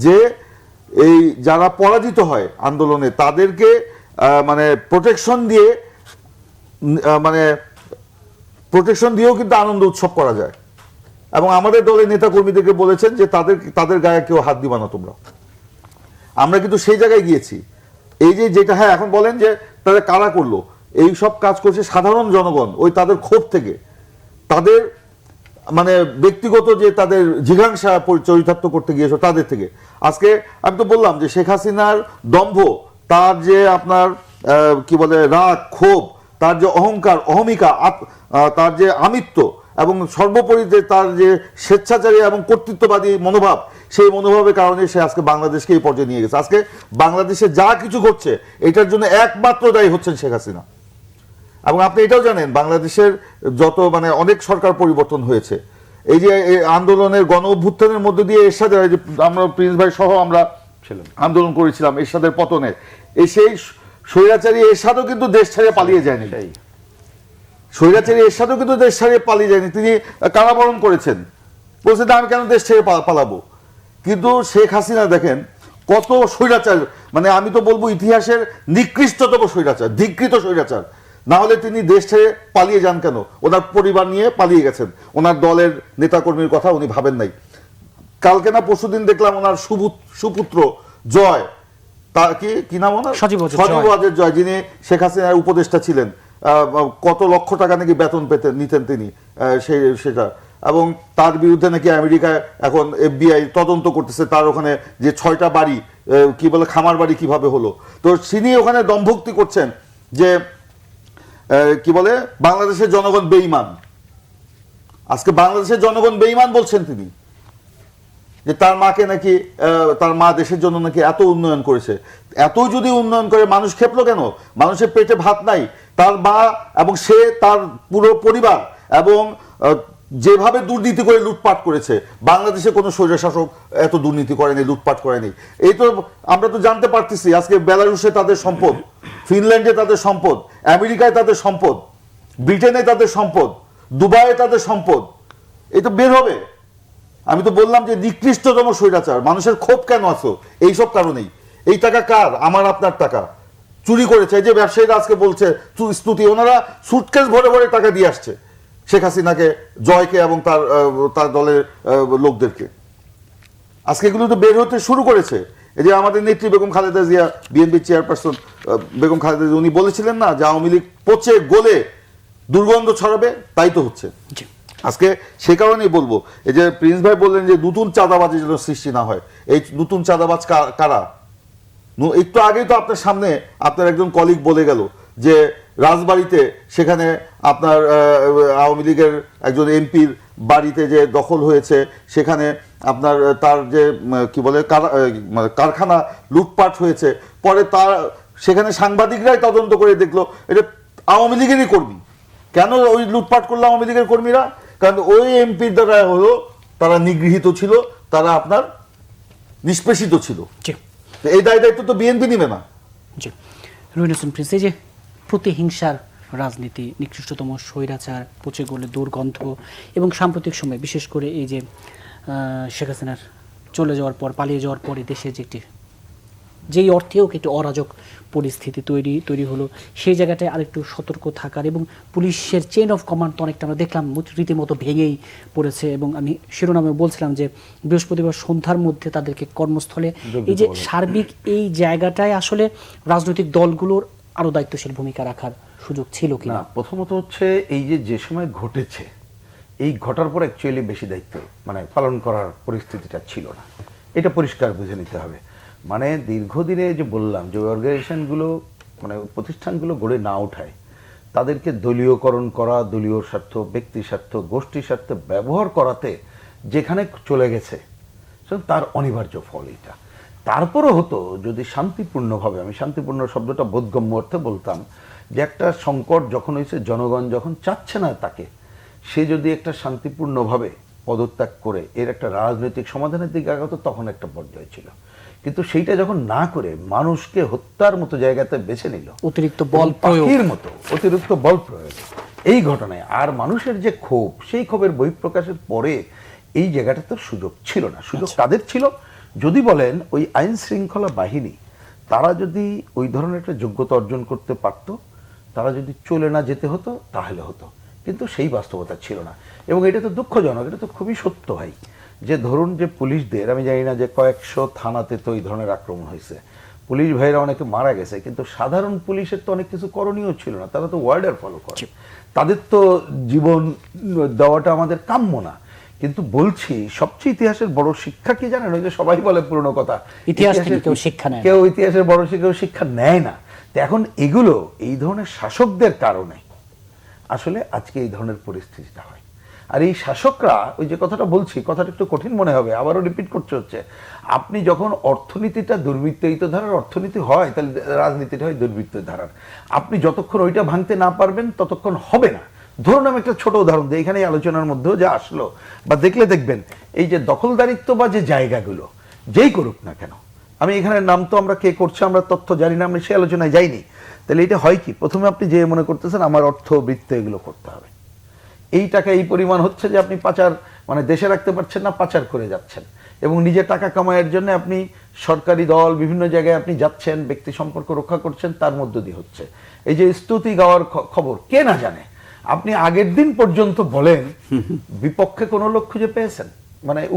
যে এই যারা পরাজিত হয় আন্দোলনে তাদেরকে মানে প্রোটেকশন দিয়েও কিন্তু আনন্দ উৎসব করা যায়। এবং আমাদের দলের নেতা কর্মীদেরকে বলেছেন যে তাদের গায়ে কেউ হাত দিবা না তোমরা। আমরা কিন্তু সেই জায়গায় গিয়েছি। এই যে যেটা হ্যাঁ এখন বলেন যে তাদের কারা করলো, এই সব কাজ করছে সাধারণ জনগণ, ওই তাদের ক্ষোভ থেকে, তাদের মানে ব্যক্তিগত যে তাদের জিঘাংসা চরিতার্থ করতে গিয়েছে তাদের থেকে। আজকে আমি তো বললাম যে শেখ হাসিনার দম্ভ, তার যে আপনার কি বলে রাগ, ক্ষোভ, তার যে অহংকার, অহমিকা, তার যে আমিত্ব এবং সর্বোপরি যে তার যে স্বেচ্ছাচারী এবং কর্তৃত্ববাদী মনোভাব, সেই মনোভাবের কারণে সে আজকে বাংলাদেশকে এই পর্যায়ে নিয়ে গেছে। আজকে বাংলাদেশে যা কিছু ঘটছে এটার জন্য একমাত্র দায়ী হচ্ছেন শেখ হাসিনা। এবং আপনি এটাও জানেন বাংলাদেশের যত মানে অনেক সরকার পরিবর্তন হয়েছে, এই যে আন্দোলনের গণ অভ্যুত্থানের মধ্যে দিয়ে এরশাদের, আমরা প্রিন্স ভাই সহ আমরা আন্দোলন করেছিলাম এরশাদের পতনে, এই সেই স্বৈরাচারী এরশাদও কিন্তু দেশ ছেড়ে পালিয়ে যায়নি। স্বৈরাচারী এরশাদও কিন্তু দেশ ছেড়ে পালিয়ে যায়নি, তিনি কারাবরণ করেছেন, বলছেন আমি কেন দেশ ছেড়ে পালাবো। কিন্তু শেখ হাসিনা দেখেন কত স্বৈরাচার, মানে আমি তো বলবো ইতিহাসের নিকৃষ্টতম স্বৈরাচার, ধিকৃত স্বৈরাচার। না হলে তিনি দেশ ছেড়ে পালিয়ে যান কেন? ওনার পরিবার নিয়ে পালিয়ে গেছেন, ওনার দলের নেতাকর্মীর কথা উনি ভাবেন নাই। কালকে না পরশুদিন দেখলাম ওনার সুপুত্র জয়, তার কি নাম ওনার, সজীব ওয়াজেদ জয়, যিনি শেখ হাসিনার উপদেষ্টা ছিলেন, কত লক্ষ টাকা নাকি বেতন নিতেন তিনি সেটা। এবং তার বিরুদ্ধে নাকি আমেরিকায় এখন FBI তদন্ত করতেছে, তার ওখানে যে 6টা বাড়ি কি বলে খামার বাড়ি কিভাবে হলো। তো তিনি ওখানে দম্ভক্তি করছেন যে কি বলে বাংলাদেশের জনগণ বেঈমান। আজকে বাংলাদেশের জনগণ বেঈমান বলছেন তিনি, যে তার মাকে নাকি তার মা দেশের জন্য নাকি এত উন্নয়ন করেছে। এত যদি উন্নয়ন করে মানুষ খেপলো কেন? মানুষের পেটে ভাত নাই, তার মা এবং সে তার পুরো পরিবার এবং যেভাবে দুর্নীতি করে লুটপাট করেছে, বাংলাদেশে কোনো স্বৈরশাসক এত দুর্নীতি করেনি, লুটপাট করেনি। এই তো আমরা তো জানতে পারতেছি, আজকে বেলারুশে তাদের সম্পদ, ফিনল্যান্ডে তাদের সম্পদ, আমেরিকায় তাদের সম্পদ, ব্রিটেনে তাদের সম্পদ, দুবাইয়ে তাদের সম্পদ, এই তো বের হবে। আমি তো বললাম যে নিকৃষ্টতম স্বৈরাচার। মানুষের ক্ষোভ কেন আছো? এইসব কারণেই। এই টাকা কার? আমার আপনার টাকা। চুরি করেছে। এই যে ব্যবসায়ীরা আজকে বলছে স্তুতি, ওনারা সুটকেস ভরে ভরে টাকা দিয়ে আসছে শেখ হাসিনাকে, জয়কে এবং তার দলের লোকদেরকে। আজকে এগুলো তো বের হতে শুরু করেছে। এই যে আমাদের নেত্রী বেগম খালেদা জিয়া, বিএনপি চেয়ারপারসন বেগম খালেদা জিয়া, উনি বলেছিলেন না যে আওয়ামী লীগ পচে গলে দুর্গন্ধ ছড়াবে, তাই তো হচ্ছে আজকে। সে কারণেই বলবো, এই যে প্রিন্স ভাই বললেন যে নতুন চাঁদাবাজি যেন সৃষ্টি না হয়। এই নতুন চাঁদাবাজ কারা? একটু আগেই তো আপনার সামনে আপনার একজন কলিগ বলে গেল যে রাজবাড়িতে সেখানে আপনার আওয়ামী লীগের একজন এমপির বাড়িতে যে দখল হয়েছে, সেখানে আপনার তার যে কি বলে কারখানা লুটপাট হয়েছে, পরে তার সেখানে সাংবাদিকরাই তদন্ত করে দেখলো এটা আওয়ামী লীগেরই কর্মী। কেন ওই লুটপাট করলো আওয়ামী লীগের কর্মীরা? কারণ ওই এমপির দ্বারা হলো তারা নিগৃহীত ছিল, তারা আপনার নিষ্পেষিত ছিল। এই দায়িত্ব তো বিএনপি নিবে না। জি, রুহিন হোসেন প্রিন্স, এই যে প্রতিহিংসার রাজনীতি, নিকৃষ্টতম স্বৈরাচার, পচে গলে দুর্গন্ধ, এবং সাম্প্রতিক সময় বিশেষ করে এই যে শেখ হাসিনার চলে যাওয়ার পর, পালিয়ে যাওয়ার পরে দেশে যেই অর্থেও একটু অরাজক পরিস্থিতি তৈরি হলো, সেই জায়গাটায় আরেকটু সতর্ক থাকার, এবং পুলিশের চেইন অফ কমান্ড তো অনেকটা আমরা দেখলাম রীতিমতো ভেঙেই পড়েছে। এবং আমি শিরোনামে বলছিলাম যে বৃহস্পতিবার সন্ধ্যার মধ্যে তাদেরকে কর্মস্থলে, এই যে সার্বিক এই জায়গাটায় আসলে রাজনৈতিক দলগুলোর আরো দায়িত্বশীল ভূমিকা রাখার সুযোগ ছিল কিনা? প্রথমত হচ্ছে এই যে সময় ঘটেছে, এই ঘটার পর অ্যাকচুয়ালি বেশি দায়িত্ব পালন করার পরিস্থিতিটা ছিল না, এটা পরিষ্কার বুঝে নিতে হবে। দীর্ঘদিনে যে বললাম যে অর্গানাইজেশনগুলো প্রতিষ্ঠানগুলো গড়ে না ওঠায়, তাদেরকে দলীয়করণ করা, দলীয় স্বার্থ, ব্যক্তি স্বার্থ, গোষ্ঠী স্বার্থ ব্যবহার করাতে যেখানে চলে গেছে, তার অনিবার্য ফল এটা। তারপরও হতো যদি শান্তিপূর্ণভাবে, আমি শান্তিপূর্ণ শব্দটা বোধগম্য অর্থে বলতাম, যে একটা সংকট যখন হয়েছে, জনগণ যখন চাচ্ছে না তাকে, সে যদি একটা শান্তিপূর্ণভাবে পদত্যাগ করে এর একটা রাজনৈতিক সমাধানের দিকে আগাত, তখন একটা পর্যায়ে ছিল। কিন্তু সেইটা যখন না করে মানুষকে হত্যার মতো জায়গাতে বেছে নিল, অতিরিক্ত বল প্রয়োগের মতো অতিরিক্ত বল প্রয়োগ, এই ঘটনায় আর মানুষের যে ক্ষোভ, সেই ক্ষোভের বহিঃপ্রকাশের পরে এই জায়গাটা তো সুযোগ ছিল না। সুযোগ তাদের ছিল, যদি বলেন ওই আইন শৃঙ্খলা বাহিনী, তারা যদি ওই ধরনের একটা যোগ্যতা অর্জন করতে পারত, তারা যদি চলে না যেতে হতো তাহলে হতো, কিন্তু সেই বাস্তবতা ছিল না। এবং এটা তো দুঃখজনক, এটা তো খুবই সত্য ভাই, যে ধরুন যে পুলিশদের, আমি জানি না যে কয়েকশো থানাতে তো এই ধরনের আক্রমণ হয়েছে, পুলিশ ভাইরা অনেকে মারা গেছে, কিন্তু সাধারণ পুলিশের তো অনেক কিছু করণীয় ছিল না, তারা তো ওয়ার্ডার ফলো করে, তাদের তো জীবন দেওয়াটা আমাদের কাম্য না। কিন্তু বলছি সবচেয়ে ইতিহাসের বড় শিক্ষা কি জানেন? ওই যে সবাই বলে পুরনো কথা, ইতিহাস থেকে কেউ শিক্ষা নেয়, কেউ ইতিহাসের বড় শিক্ষা নেয় না। তো এখন এগুলো এই ধরনের শাসকদের কারণে আসলে আজকে এই ধরনের পরিস্থিতিটা হয়। আর এই শাসকরা, ওই যে কথাটা বলছি, কথাটা একটু কঠিন মনে হবে, আবারও রিপিট করতে হচ্ছে, আপনি যখন অর্থনীতিটা দুর্বৃত্তায়িত ধারার অর্থনীতি হয়, তাহলে রাজনীতিটা হয় দুর্বৃত্ত ধারার। আপনি যতক্ষণ ওইটা ভাঙতে না পারবেন ততক্ষণ হবে না। ধরুন আমি একটা ছোট উদাহরণ দিই, এখানে আলোচনার মধ্যেও যা আসলো বা দেখলে দেখবেন, এই যে দখলদারিত্ব বা যে জায়গাগুলো যেই করুক না কেন, আমি এখানে নাম তো আমরা কে করছে আমরা তথ্য জানি না, আমরা সেই আলোচনায় যাইনি। তাহলে এটা হয় কি, প্রথমে আপনি যে মনে করতেছেন আমার অর্থ বৃত্ত এগুলো করতে হবে, এই টাকা এই পরিমাণ হচ্ছে যে আপনি পাচার দেশে রাখতে পারছেন না, পাচার করে যাচ্ছেন, এবং নিজের টাকা কামাইয়ের জন্য আপনি সরকারি দল বিভিন্ন জায়গায় আপনি যাচ্ছেন, ব্যক্তি সম্পর্ক রক্ষা করছেন, তার মধ্য দিয়ে হচ্ছে। এই যে স্তুতি গাওয়ার খবর কে না জানে, আপনি আগের দিন পর্যন্ত বলেন বিপক্ষে কোনো লোক খুঁজে পেয়েছেন?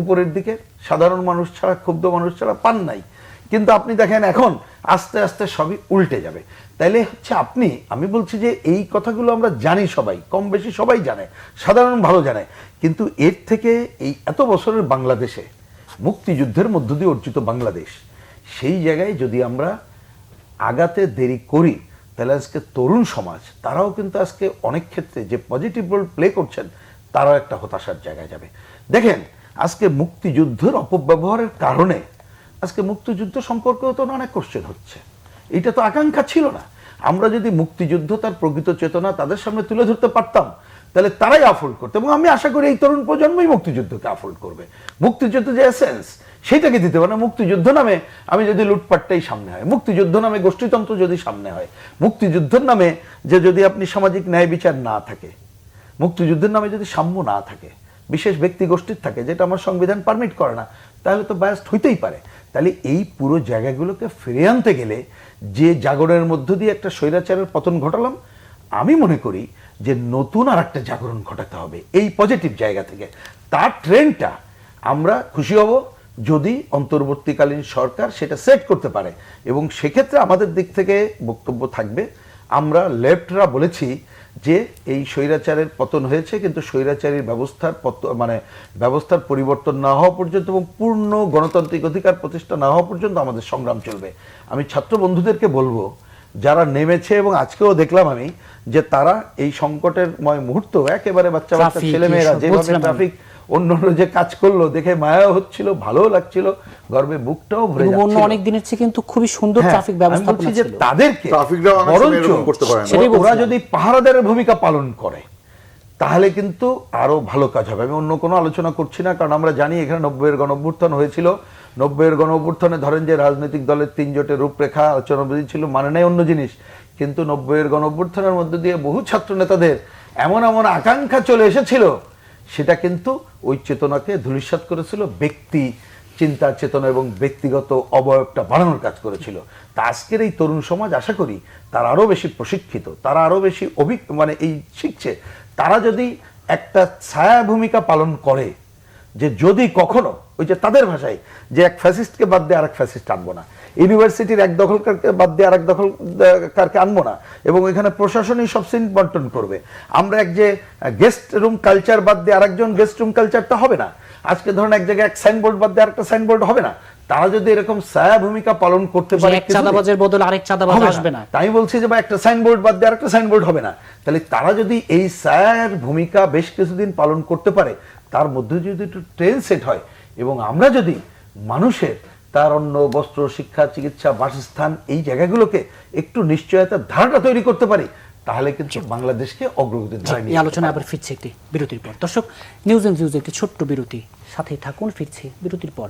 উপরের দিকে সাধারণ মানুষ ছাড়া, ক্ষুব্ধ মানুষ ছাড়া পান নাই। কিন্তু আপনি দেখেন এখন আস্তে আস্তে সবই উল্টে যাবে। তাইলে হচ্ছে আমি বলছি যে এই কথাগুলো আমরা জানি, সবাই কম বেশি সবাই জানে, সাধারণ ভালো জানে, কিন্তু এর থেকে এই এত বছরের বাংলাদেশে, মুক্তিযুদ্ধের মধ্য দিয়ে অর্জিত বাংলাদেশ, সেই জায়গায় যদি আমরা আগাতে দেরি করি, তাহলে আজকে তরুণ সমাজ, তারাও কিন্তু আজকে অনেক ক্ষেত্রে যে পজিটিভ রোল প্লে করছেন, তারাও একটা হতাশার জায়গায় যাবে। দেখেন আজকে মুক্তিযুদ্ধের অপব্যবহারের কারণে আজকে মুক্তিযুদ্ধ সম্পর্কেও তো অনেক কোশ্চেন হচ্ছে। এটা তো আকাঙ্ক্ষা ছিল না। আমরা যদি মুক্তিযুদ্ধ তার প্রকৃত চেতনা তাদের সামনে তুলে ধরতে পারতাম, তাহলে তারাই আফোর্ড করতো, এবং আমি আশা করি এই তরুণ প্রজন্মই মুক্তিযুদ্ধকে আফোর্ড করবে। মুক্তিযুদ্ধ যে এসেন্স সেইটাকে দিতে পারে না। মুক্তিযুদ্ধ নামে আমি যদি লুটপাটটাই সামনে হয়, মুক্তিযুদ্ধ নামে গোষ্ঠীতন্ত্র যদি সামনে হয়, মুক্তিযুদ্ধের নামে যে যদি আপনি সামাজিক ন্যায় বিচার না থাকে, মুক্তিযুদ্ধের নামে যদি সাম্য না থাকে, বিশেষ ব্যক্তি গোষ্ঠীর থাকে, যেটা আমার সংবিধান পারমিট করে না, তাহলে তো বায়াস্ট হইতেই পারে। তাহলে এই পুরো জায়গাগুলোকে ফিরিয়ে আনতে গেলে যে জাগরণের মধ্য দিয়ে একটা স্বৈরাচারের পতন ঘটালাম, আমি মনে করি যে নতুন আর একটা জাগরণ ঘটাতে হবে এই পজিটিভ জায়গা থেকে। তার ট্রেন্ডটা আমরা খুশি হব যদি অন্তর্বর্তীকালীন সরকার সেটা সেট করতে পারে, এবং সেক্ষেত্রে আমাদের দিক থেকে বক্তব্য থাকবে, আমরা লেফটরা বলেছি যে এই স্বৈরাচারের পতন হয়েছে, কিন্তু স্বৈরাচারী ব্যবস্থার পরিবর্তন না হওয়া পর্যন্ত এবং পূর্ণ গণতান্ত্রিক অধিকার প্রতিষ্ঠা না হওয়া পর্যন্ত আমাদের সংগ্রাম চলবে। আমি ছাত্র বন্ধুদেরকে বলবো, যারা নেমেছে, এবং আজকেও দেখলাম আমি যে তারা এই সংকটের মুহূর্ত একেবারে বাচ্চা বাচ্চা ছেলেমেয়েরা যেভাবে ট্রাফিক অন্যান্য যে কাজ করলো দেখে মায়া হচ্ছিল, ভালো লাগছিল, গর্বে বুকটাও ভরে যাচ্ছিল। অনেক দিনের চেয়ে কিন্তু খুবই সুন্দর ট্রাফিক ব্যবস্থাপনা ছিল। তাদেরকে ওরা যদি পাহারাদারের ভূমিকা পালন করে তাহলে কিন্তু আরো ভালো কাজ হবে। আমি অন্য কোনো আলোচনা করছি না, কারণ আমরা জানি এখানে 90-এর গণঅভ্যুত্থান হয়েছিল। 90-এর গণঅভ্যুত্থানে ধরেন যে রাজনৈতিক দলের 3 জোটের রূপরেখা আলোচনা ছিল, মানে নাই অন্য জিনিস, কিন্তু 90-এর গণঅভ্যুত্থানের মধ্য দিয়ে বহু ছাত্র নেতাদের এমন এমন আকাঙ্ক্ষা চলে এসেছিল, সেটা কিন্তু ওই চেতনাকে ধূলিসাৎ করেছিল, ব্যক্তি চিন্তা চেতনা এবং ব্যক্তিগত অবয়বটা বাড়ানোর কাজ করেছিল। তা আজকের এই তরুণ সমাজ আশা করি তারা আরো বেশি প্রশিক্ষিত, তারা আরো বেশি এই শিখছে। তারা যদি একটা ছায়া ভূমিকা পালন করে, যে যদি কখনো ওই যে তাদের ভাষায় যে এক ফ্যাসিস্টকে বাদ দিয়ে আরেক ফ্যাসিস্ট আনবো না, ইউনিভার্সিটির এক দখলকারকে বাদ দিয়ে আরেক দখলকারকে আনবো না, এবং এখানে প্রশাসনই সব সিট বন্টন করবে, আমরা এক যে গেস্ট রুম কালচার বাদ দিয়ে আরেকজন গেস্ট রুম কালচারটা হবে না। আজকে ধরেন এক জায়গায় এক সাইনবোর্ড বাদ দিয়ে আরেকটা সাইনবোর্ড হবে না। তারা যদি এরকম ছায়া ভূমিকা পালন করতে পারে, এক চাঁদাবাজের বদলে আরেক চাঁদাবাজ আসবে না। তাই বলছি যে একটা সাইনবোর্ড বাদ দিয়ে আরেকটা সাইনবোর্ড হবে না। তাহলে তারা যদি এই ছায়ার ভূমিকা বেশ কিছুদিন পালন করতে পারে, তার মধ্যে যদি একটু ট্রেন সেট হয়, এবং আমরা যদি মানুষের তার অন্ন, বস্ত্র, শিক্ষা, চিকিৎসা, বাসস্থান এই জায়গাগুলোকে একটু নিশ্চয়তার ধারাটা তৈরি করতে পারি, তাহলে কিন্তু বাংলাদেশকে অগ্রগতির ধারায় নিয়ে এই আলোচনা আবার ফিরছে একটি বিরতির পর। দর্শক, নিউজ এন্ড ভিউজ একটি ছোট্ট বিরতি, সাথেই থাকুন, ফিরছে বিরতির পর।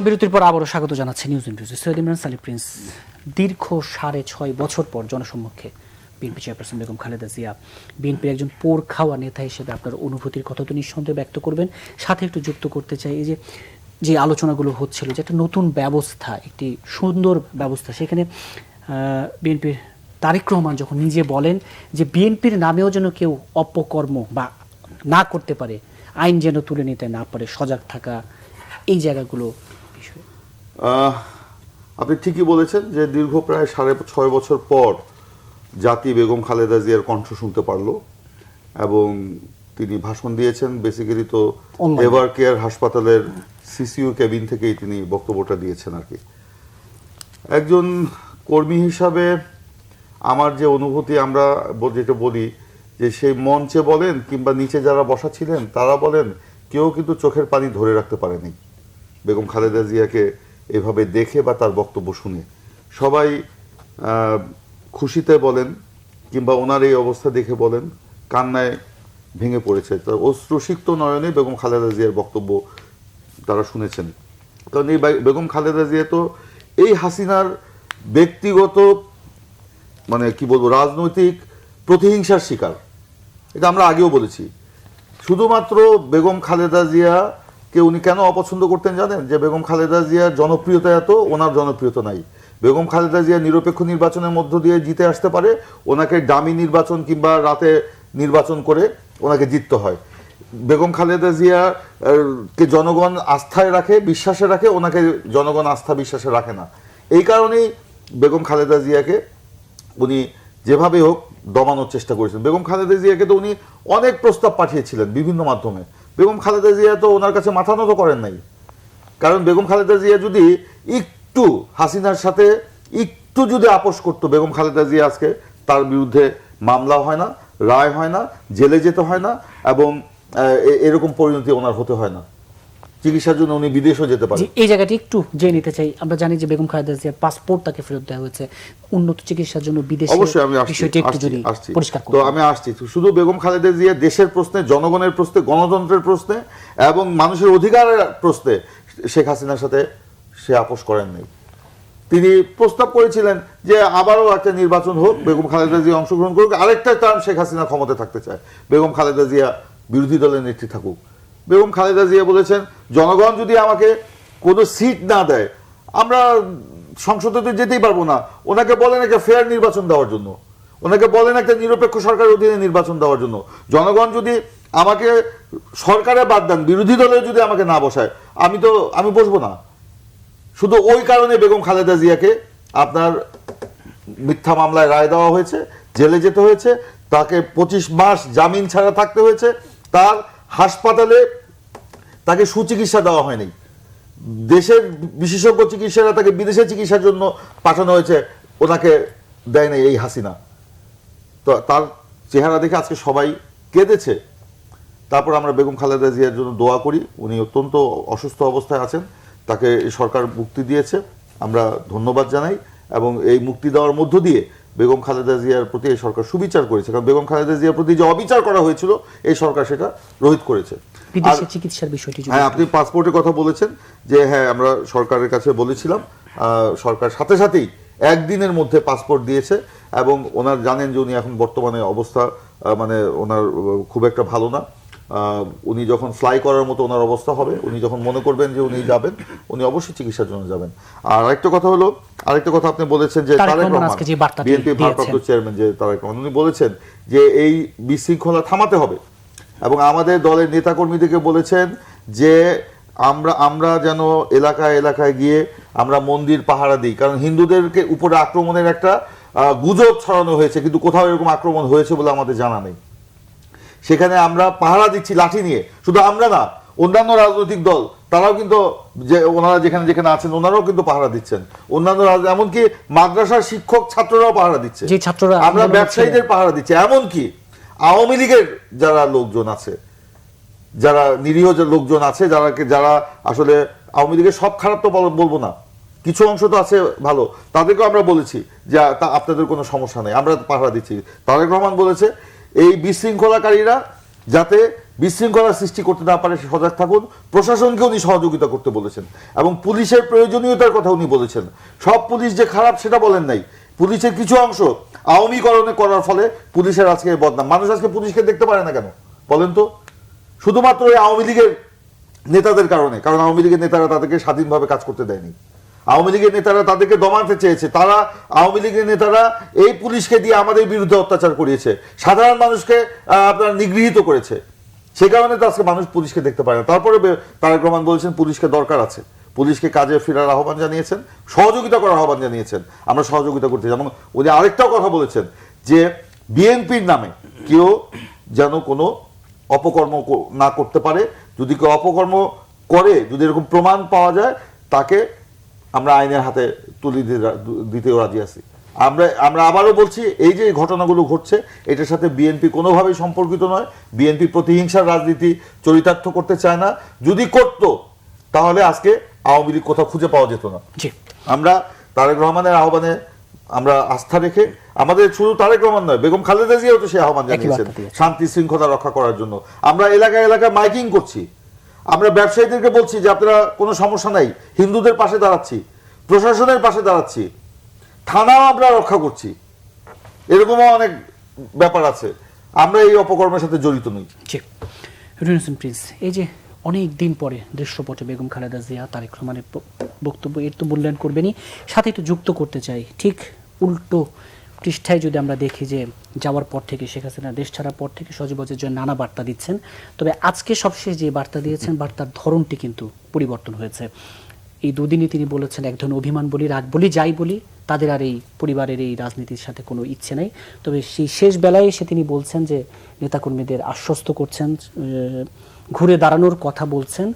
বিরতির পর আবারও স্বাগত জানাচ্ছি নিউজ এন্ড ভিউজে। সৈয়দ ইমরান সালি প্রিন্স, দীর্ঘ 6.5 বছর পর জনসম্মুখে বিএনপি চেয়ারপারসন বেগম খালেদা জিয়া, বিএনপির একজন পোর খাওয়া নেতা হিসেবে আপনার অনুভূতির কথা তো নিঃসন্দেহে ব্যক্ত করবেন। সাথে একটু যুক্ত করতে চাই, এই যে আলোচনাগুলো হচ্ছিল, যে একটা নতুন ব্যবস্থা, একটি সুন্দর ব্যবস্থা, সেখানে বিএনপির তারেক রহমান যখন নিজে বলেন যে বিএনপির নামেও যেন কেউ অপকর্ম বা না করতে পারে, আইন যেন তুলে নিতে না পারে, সজাগ থাকা, এই জায়গাগুলো। আপনি ঠিকই বলেছেন যে দীর্ঘ প্রায় 6.5 বছর পর জাতি বেগম খালেদা জিয়ার কণ্ঠ শুনতে পারলো, এবং তিনি ভাষণ দিয়েছেন। বেসিক্যালি তো এভার কেয়ার হাসপাতালের সিসিইউ কেবিন থেকেই তিনি বক্তব্যটা দিয়েছেন আর কি। একজন কর্মী হিসাবে আমার যে অনুভূতি, আমরা যেটা বলি যে সেই মঞ্চে বলেন কিংবা নিচে যারা বসা ছিলেন তারা বলেন, কেউ কিন্তু চোখের পানি ধরে রাখতে পারেনি বেগম খালেদা জিয়াকে এভাবে দেখে বা তার বক্তব্য শুনে। সবাই খুশিতে বলেন কিংবা ওনার এই অবস্থা দেখে বলেন কান্নায় ভেঙে পড়েছে। তার অশ্রুসিক্ত নয়নে বেগম খালেদা জিয়ার বক্তব্য তারা শুনেছেন। কারণ এই বেগম খালেদা জিয়া তো এই হাসিনার ব্যক্তিগত কি বলবো রাজনৈতিক প্রতিহিংসার শিকার। এটা আমরা আগেও বলেছি। শুধুমাত্র বেগম খালেদা জিয়াকে উনি কেন অপছন্দ করতেন জানেন? যে বেগম খালেদা জিয়ার জনপ্রিয়তা এত, ওনার জনপ্রিয়তা নাই। বেগম খালেদা জিয়া নিরপেক্ষ নির্বাচনের মধ্য দিয়ে জিতে আসতে পারে, ওনাকে ডামি নির্বাচন কিংবা রাতে নির্বাচন করে ওনাকে জিততে হয়। বেগম খালেদা জিয়াকে জনগণ আস্থায় রাখে, বিশ্বাসে রাখে, ওনাকে জনগণ আস্থা বিশ্বাসে রাখে না। এই কারণেই বেগম খালেদা জিয়াকে উনি যেভাবে হোক দমানোর চেষ্টা করেছেন। বেগম খালেদা জিয়াকে তো উনি অনেক প্রস্তাব পাঠিয়েছিলেন বিভিন্ন মাধ্যমে। বেগম খালেদা জিয়া তো ওনার কাছে মাথা নত করেন নাই। কারণ বেগম খালেদা জিয়া যদি একটু হাসিনার সাথে একটু যদি আপোষ করতো, বেগম খালেদা জিয়া আজকে তার বিরুদ্ধে মামলা হয় না, রায় হয় না, জেলে যেতে হয় না, এবং এরকম পরিণতি ওনার হতে হয় না। চিকিৎসার জন্য উনি বিদেশেও যেতে জি, পারেন। এই জায়গাটি একটু জেনে নিতে চাই। আমরা জানি যে বেগম খালেদা জিয়ার পাসপোর্ট তাকে ফেরত দেওয়া হয়েছে উন্নত চিকিৎসার জন্য বিদেশে। অবশ্যই আমি বিষয়টি একটু যদি আসছি। পরিষ্কার তো করুন। আমি আসছি শুধু বেগম খালেদা জিয়া দেশের প্রশ্নে, জনগণের প্রশ্নে, গণতন্ত্রের প্রশ্নে এবং মানুষের অধিকারের প্রশ্নে শেখ হাসিনার সাথে সে আপোষ করেন নাই। তিনি প্রস্তাব করেছিলেন যে আবারও একটা নির্বাচন হোক, বেগম খালেদা জিয়া অংশগ্রহণ করুক, আরেকটা টার্ম শেখ হাসিনা ক্ষমতায় থাকতে চায়, বেগম খালেদা জিয়া বিরোধী দলের নেত্রী থাকুক। বেগম খালেদা জিয়া বলেছেন জনগণ যদি আমাকে কোনো সিট না দেয় আমরা সংসদে তো যেতেই পারবো না, ওনাকে বলেন একটা ফেয়ার নির্বাচন দেওয়ার জন্য, ওনাকে বলেন একটা নিরপেক্ষ সরকারের অধীনে নির্বাচন দেওয়ার জন্য। জনগণ যদি আমাকে সরকারে বাদ দেন, বিরোধী দলে যদি আমাকে না বসায় আমি বসবো না। শুধু ওই কারণে বেগম খালেদা জিয়াকে আপনার মিথ্যা মামলায় রায় দেওয়া হয়েছে, জেলে যেতে হয়েছে, তাকে 25 মাস জামিন ছাড়া থাকতে হয়েছে, তার হাসপাতালে তাকে সুচিকিৎসা দেওয়া হয়নি, দেশের বিশেষজ্ঞ চিকিৎসারা তাকে বিদেশে চিকিৎসার জন্য পাঠানো হয়েছে, ওনাকে দেয় নাই এই হাসিনা। তো তার চেহারা দেখে আজকে সবাই কেঁদেছে। তারপর আমরা বেগম খালেদা জিয়ার জন্য দোয়া করি, উনি অত্যন্ত অসুস্থ অবস্থায় আছেন, তাকে সরকার মুক্তি দিয়েছে, আমরা ধন্যবাদ জানাই। এবং এই মুক্তি দেওয়ার মধ্য দিয়ে বেগম খালেদা জিয়ার প্রতি এই সরকার সুবিচার করেছে, কারণ বেগম খালেদা জিয়ার প্রতি যে অবিচার করা হয়েছিল এই সরকার সেটা রহিত করেছে। বিদেশে চিকিৎসার বিষয়টি যদি হ্যাঁ, আপনি পাসপোর্টের কথা বলেছেন যে হ্যাঁ আমরা সরকারের কাছে বলেছিলাম, সরকার সাথে সাথেই একদিনের মধ্যে পাসপোর্ট দিয়েছে। এবং ওনার জানেন যে উনি এখন বর্তমানে অবস্থা মানে ওনার খুব একটা ভালো না। উনি যখন ফ্লাই করার মতো ওনার অবস্থা হবে, উনি যখন মনে করবেন যে উনি যাবেন, উনি অবশ্যই চিকিৎসার জন্য যাবেন। আর আরেকটা কথা আপনি বলেছেন যে তারেক তারেক রহমান রহমান আজকে যে বার্তাটি বিএনপি ভারপ্রাপ্ত দিয়েছেন। চেয়ারম্যান যে তারেক রহমান, উনি বলেছেন যে এই বিশৃঙ্খলা থামাতে হবে এবং আমাদের দলের নেতাকর্মীদেরকে বলেছেন যে আমরা যেন এলাকায় এলাকায় গিয়ে আমরা মন্দির পাহারা দিই, কারণ হিন্দুদেরকে উপরে আক্রমণের একটা গুজব ছড়ানো হয়েছে, কিন্তু কোথাও এরকম আক্রমণ হয়েছে বলে আমাদের জানা নেই। সেখানে আমরা পাহারা দিচ্ছি লাঠি নিয়ে, শুধু আমরা না, অন্যান্য রাজনৈতিক দল তারাও কিন্তু, যে ওনারা যেখানে যেখানে আছেন ওনারাও কিন্তু পাহারা দিচ্ছেন, অন্যান্য এমনকি মাদ্রাসার শিক্ষক ছাত্ররাও পাহারা দিচ্ছে, যে ছাত্ররা আমরা ব্যবসায়ীদের পাহারা দিচ্ছি, এমনকি আওয়ামী লীগের যারা লোকজন আছে, যারা নিরীহ যে লোকজন আছে, যারা আসলে আওয়ামী লীগের সব খারাপ তো বলবো না, কিছু অংশ তো আছে ভালো, তাদেরকেও আমরা বলেছি যে আপনাদের কোনো সমস্যা নেই, আমরা পাহারা দিচ্ছি। তারেক রহমান বলেছে এই বিশৃঙ্খলাকারীরা যাতে বিশৃঙ্খলা সৃষ্টি করতে না পারে সে সজাগ থাকুন। প্রশাসনকে উনি সহযোগিতা করতে বলেছেন এবং পুলিশের প্রয়োজনীয়তার কথা উনি বলেছেন। সব পুলিশ যে খারাপ সেটা বলেন নাই, পুলিশের কিছু অংশ আওয়ামীকরণে করার ফলে পুলিশের আজকে বদনাম। মানুষ আজকে পুলিশকে দেখতে পারে না কেন বলেন তো? শুধুমাত্র এই আওয়ামী লীগের নেতাদের কারণে, কারণ আওয়ামী লীগের নেতারা তাদেরকে স্বাধীনভাবে কাজ করতে দেয়নি, আওয়ামী লীগের নেতারা তাদেরকে দমাতে চেয়েছে, তারা আওয়ামী লীগের নেতারা এই পুলিশকে দিয়ে আমাদের বিরুদ্ধে অত্যাচার করিয়েছে, সাধারণ মানুষকে আপনার নিগৃহীত করেছে, সে কারণে তো আজকে মানুষ পুলিশকে দেখতে পারে না। তারপরে তারেক রহমান বলেছেন পুলিশকে দরকার আছে, পুলিশকে কাজে ফেরার আহ্বান জানিয়েছেন, সহযোগিতা করার আহ্বান জানিয়েছেন, আমরা সহযোগিতা করতে চাই। এবং উনি আরেকটাও কথা বলেছেন যে বিএনপির নামে কেউ যেন কোনো অপকর্ম না করতে পারে, যদি কেউ অপকর্ম করে, যদি এরকম প্রমাণ পাওয়া যায় তাকে আমরা আইনের হাতে তুলে দিতেও রাজি আছি। আমরা আবারও বলছি এই যে ঘটনাগুলো ঘটছে এটার সাথে বিএনপি কোনোভাবেই সম্পর্কিত নয়, বিএনপি প্রতিহিংসার রাজনীতি চরিতার্থ করতে চায় না, যদি করত তাহলে আজকে আওয়ামী লীগ কোথাও খুঁজে পাওয়া যেত না। আমরা তারেক রহমানের আহ্বানে আমরা আস্থা রেখে, আমাদের শুধু তারেক রহমান নয়, বেগম খালেদা জিয়াও তো সেই আহ্বান জানিয়েছেন শান্তি শৃঙ্খলা রক্ষা করার জন্য। আমরা এলাকায় এলাকায় মাইকিং করছি, আমরা ব্যবসায়ীদেরকে বলছি যে আপনারা কোনো সমস্যা নাই, হিন্দুদের পাশে দাঁড়াচ্ছি, প্রশাসনের পাশে দাঁড়াচ্ছি, থানাও আমরা রক্ষা করছি, এরকমও অনেক ব্যাপার আছে, আমরা এই অপকর্মের সাথে জড়িত নই। প্রিন্স, এই যে অনেক দিন পরে দৃশ্যপটে বেগম খালেদা জিয়া তারেক রহমানের বক্তব্য, এর তো মূল্যায়ন করবেনই, সাথে একটু যুক্ত করতে চাই, ঠিক উল্টো পৃষ্ঠায় যদি আমরা দেখি যে যাওয়ার পর থেকে শেখ হাসিনা দেশ ছাড়ার পর থেকে সজীবজের জন্য নানা বার্তা দিচ্ছেন, তবে আজকে সবশেষ যে বার্তা দিয়েছেন বার্তার ধরনটি কিন্তু পরিবর্তন হয়েছে। এই দুদিনই তিনি বলেছেন এক ধরনের অভিমান বলি, রাগ বলি, যাই বলি, তাদের আর এই পরিবারের এই রাজনীতির সাথে কোনো ইচ্ছে নেই। তবে সেই শেষ বেলায় এসে তিনি বলছেন যে নেতাকর্মীদের আশ্বস্ত করছেন, ঘুরে দাঁড়ানোর কথা বলছেন,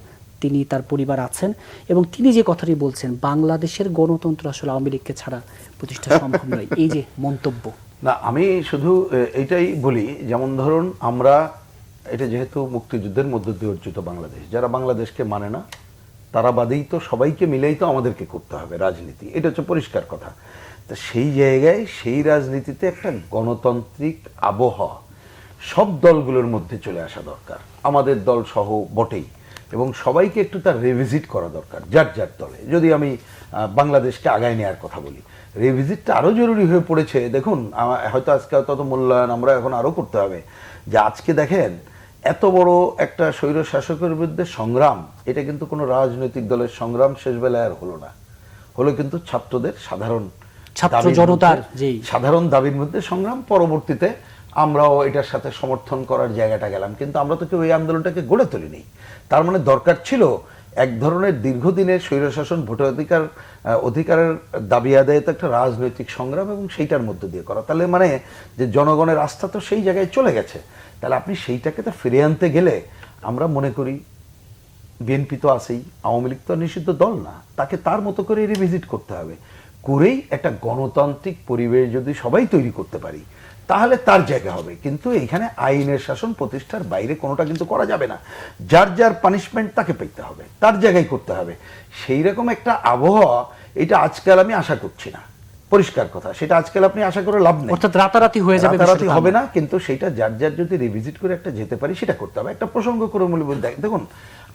তিনি তার পরিবার আছেন, এবং তিনি যে কথাটি বলছেন বাংলাদেশের গণতন্ত্র আসলে আওয়ামী লীগকে ছাড়া প্রতিষ্ঠা সম্ভব নয়, এই যে মন্তব্য। না, আমি শুধু এইটাই বলি, যেমন ধরুন আমরা এটা যেহেতু মুক্তিযুদ্ধের মধ্য দিয়ে অর্জিত বাংলাদেশ, যারা বাংলাদেশকে মানে না তারা বাদেই তো সবাইকে মিলেই তো আমাদেরকে করতে হবে রাজনীতি, এটা হচ্ছে পরিষ্কার কথা। তা সেই জায়গায় সেই রাজনীতিতে একটা গণতান্ত্রিক আবহাওয়া সব দলগুলোর মধ্যে চলে আসা দরকার, আমাদের দল সহ বটেই, এবং সবাইকে একটু তার রিভিজিট করা দরকার যার যার দলে। যদি আমি বাংলাদেশকে আগায় নেওয়ার কথা বলি, রিভিজিটটা আরও জরুরি হয়ে পড়েছে। দেখুন হয়তো আজকে তত মূল্যায়ন আমরা এখন আরও করতে হবে, যে আজকে দেখেন এত বড় একটা স্বৈর শাসকের বিরুদ্ধে সংগ্রাম, এটা কিন্তু কোনো রাজনৈতিক দলের সংগ্রাম শেষ বেলায় আর হলো না, হলো কিন্তু ছাত্রদের সাধারণ দাবির মধ্যে সংগ্রাম। পরবর্তীতে আমরাও এটার সাথে সমর্থন করার জায়গাটা গেলাম, কিন্তু আমরা তো কেউ এই আন্দোলনটাকে গড়ে তুলিনি। তার মানে দরকার ছিল এক ধরনের দীর্ঘদিনের স্বৈরশাসন অধিকারের দাবি আদায়ে তো একটা রাজনৈতিক সংগ্রাম এবং সেইটার মধ্যে দিয়ে করা। তাহলে মানে যে জনগণের আস্থা তো সেই জায়গায় চলে গেছে, তাহলে আপনি সেইটাকে তো ফিরিয়ে আনতে গেলে আমরা মনে করি বিএনপি তো আছেই, আওয়ামী লীগ তো নিষিদ্ধ দল না, তাকে তার মতো করে রিভিজিট করতে হবে, করেই একটা গণতান্ত্রিক পরিবেশ যদি সবাই তৈরি করতে পারি তাহলে তার জায়গা হবে। কিন্তু এখানে আইনের শাসন প্রতিষ্ঠার বাইরে কোনোটা কিন্তু করা যাবে না, যার যার পানিশমেন্ট তাকে পেতে হবে, তার জায়গায় করতে হবে। সেই রকম একটা আবহাওয়া এটা আজকাল আমি আশা করছি না, পরিষ্কার কথা, সেটা আজকাল আপনি আশা করে লাভ নেই, অর্থাৎ রাতারাতি হয়ে যাবে, রাতারাতি হবে না, কিন্তু সেটা যার যার যদি রিভিজিট করে একটা যেতে পারি সেটা করতে হবে। একটা প্রসঙ্গ করে দেখুন,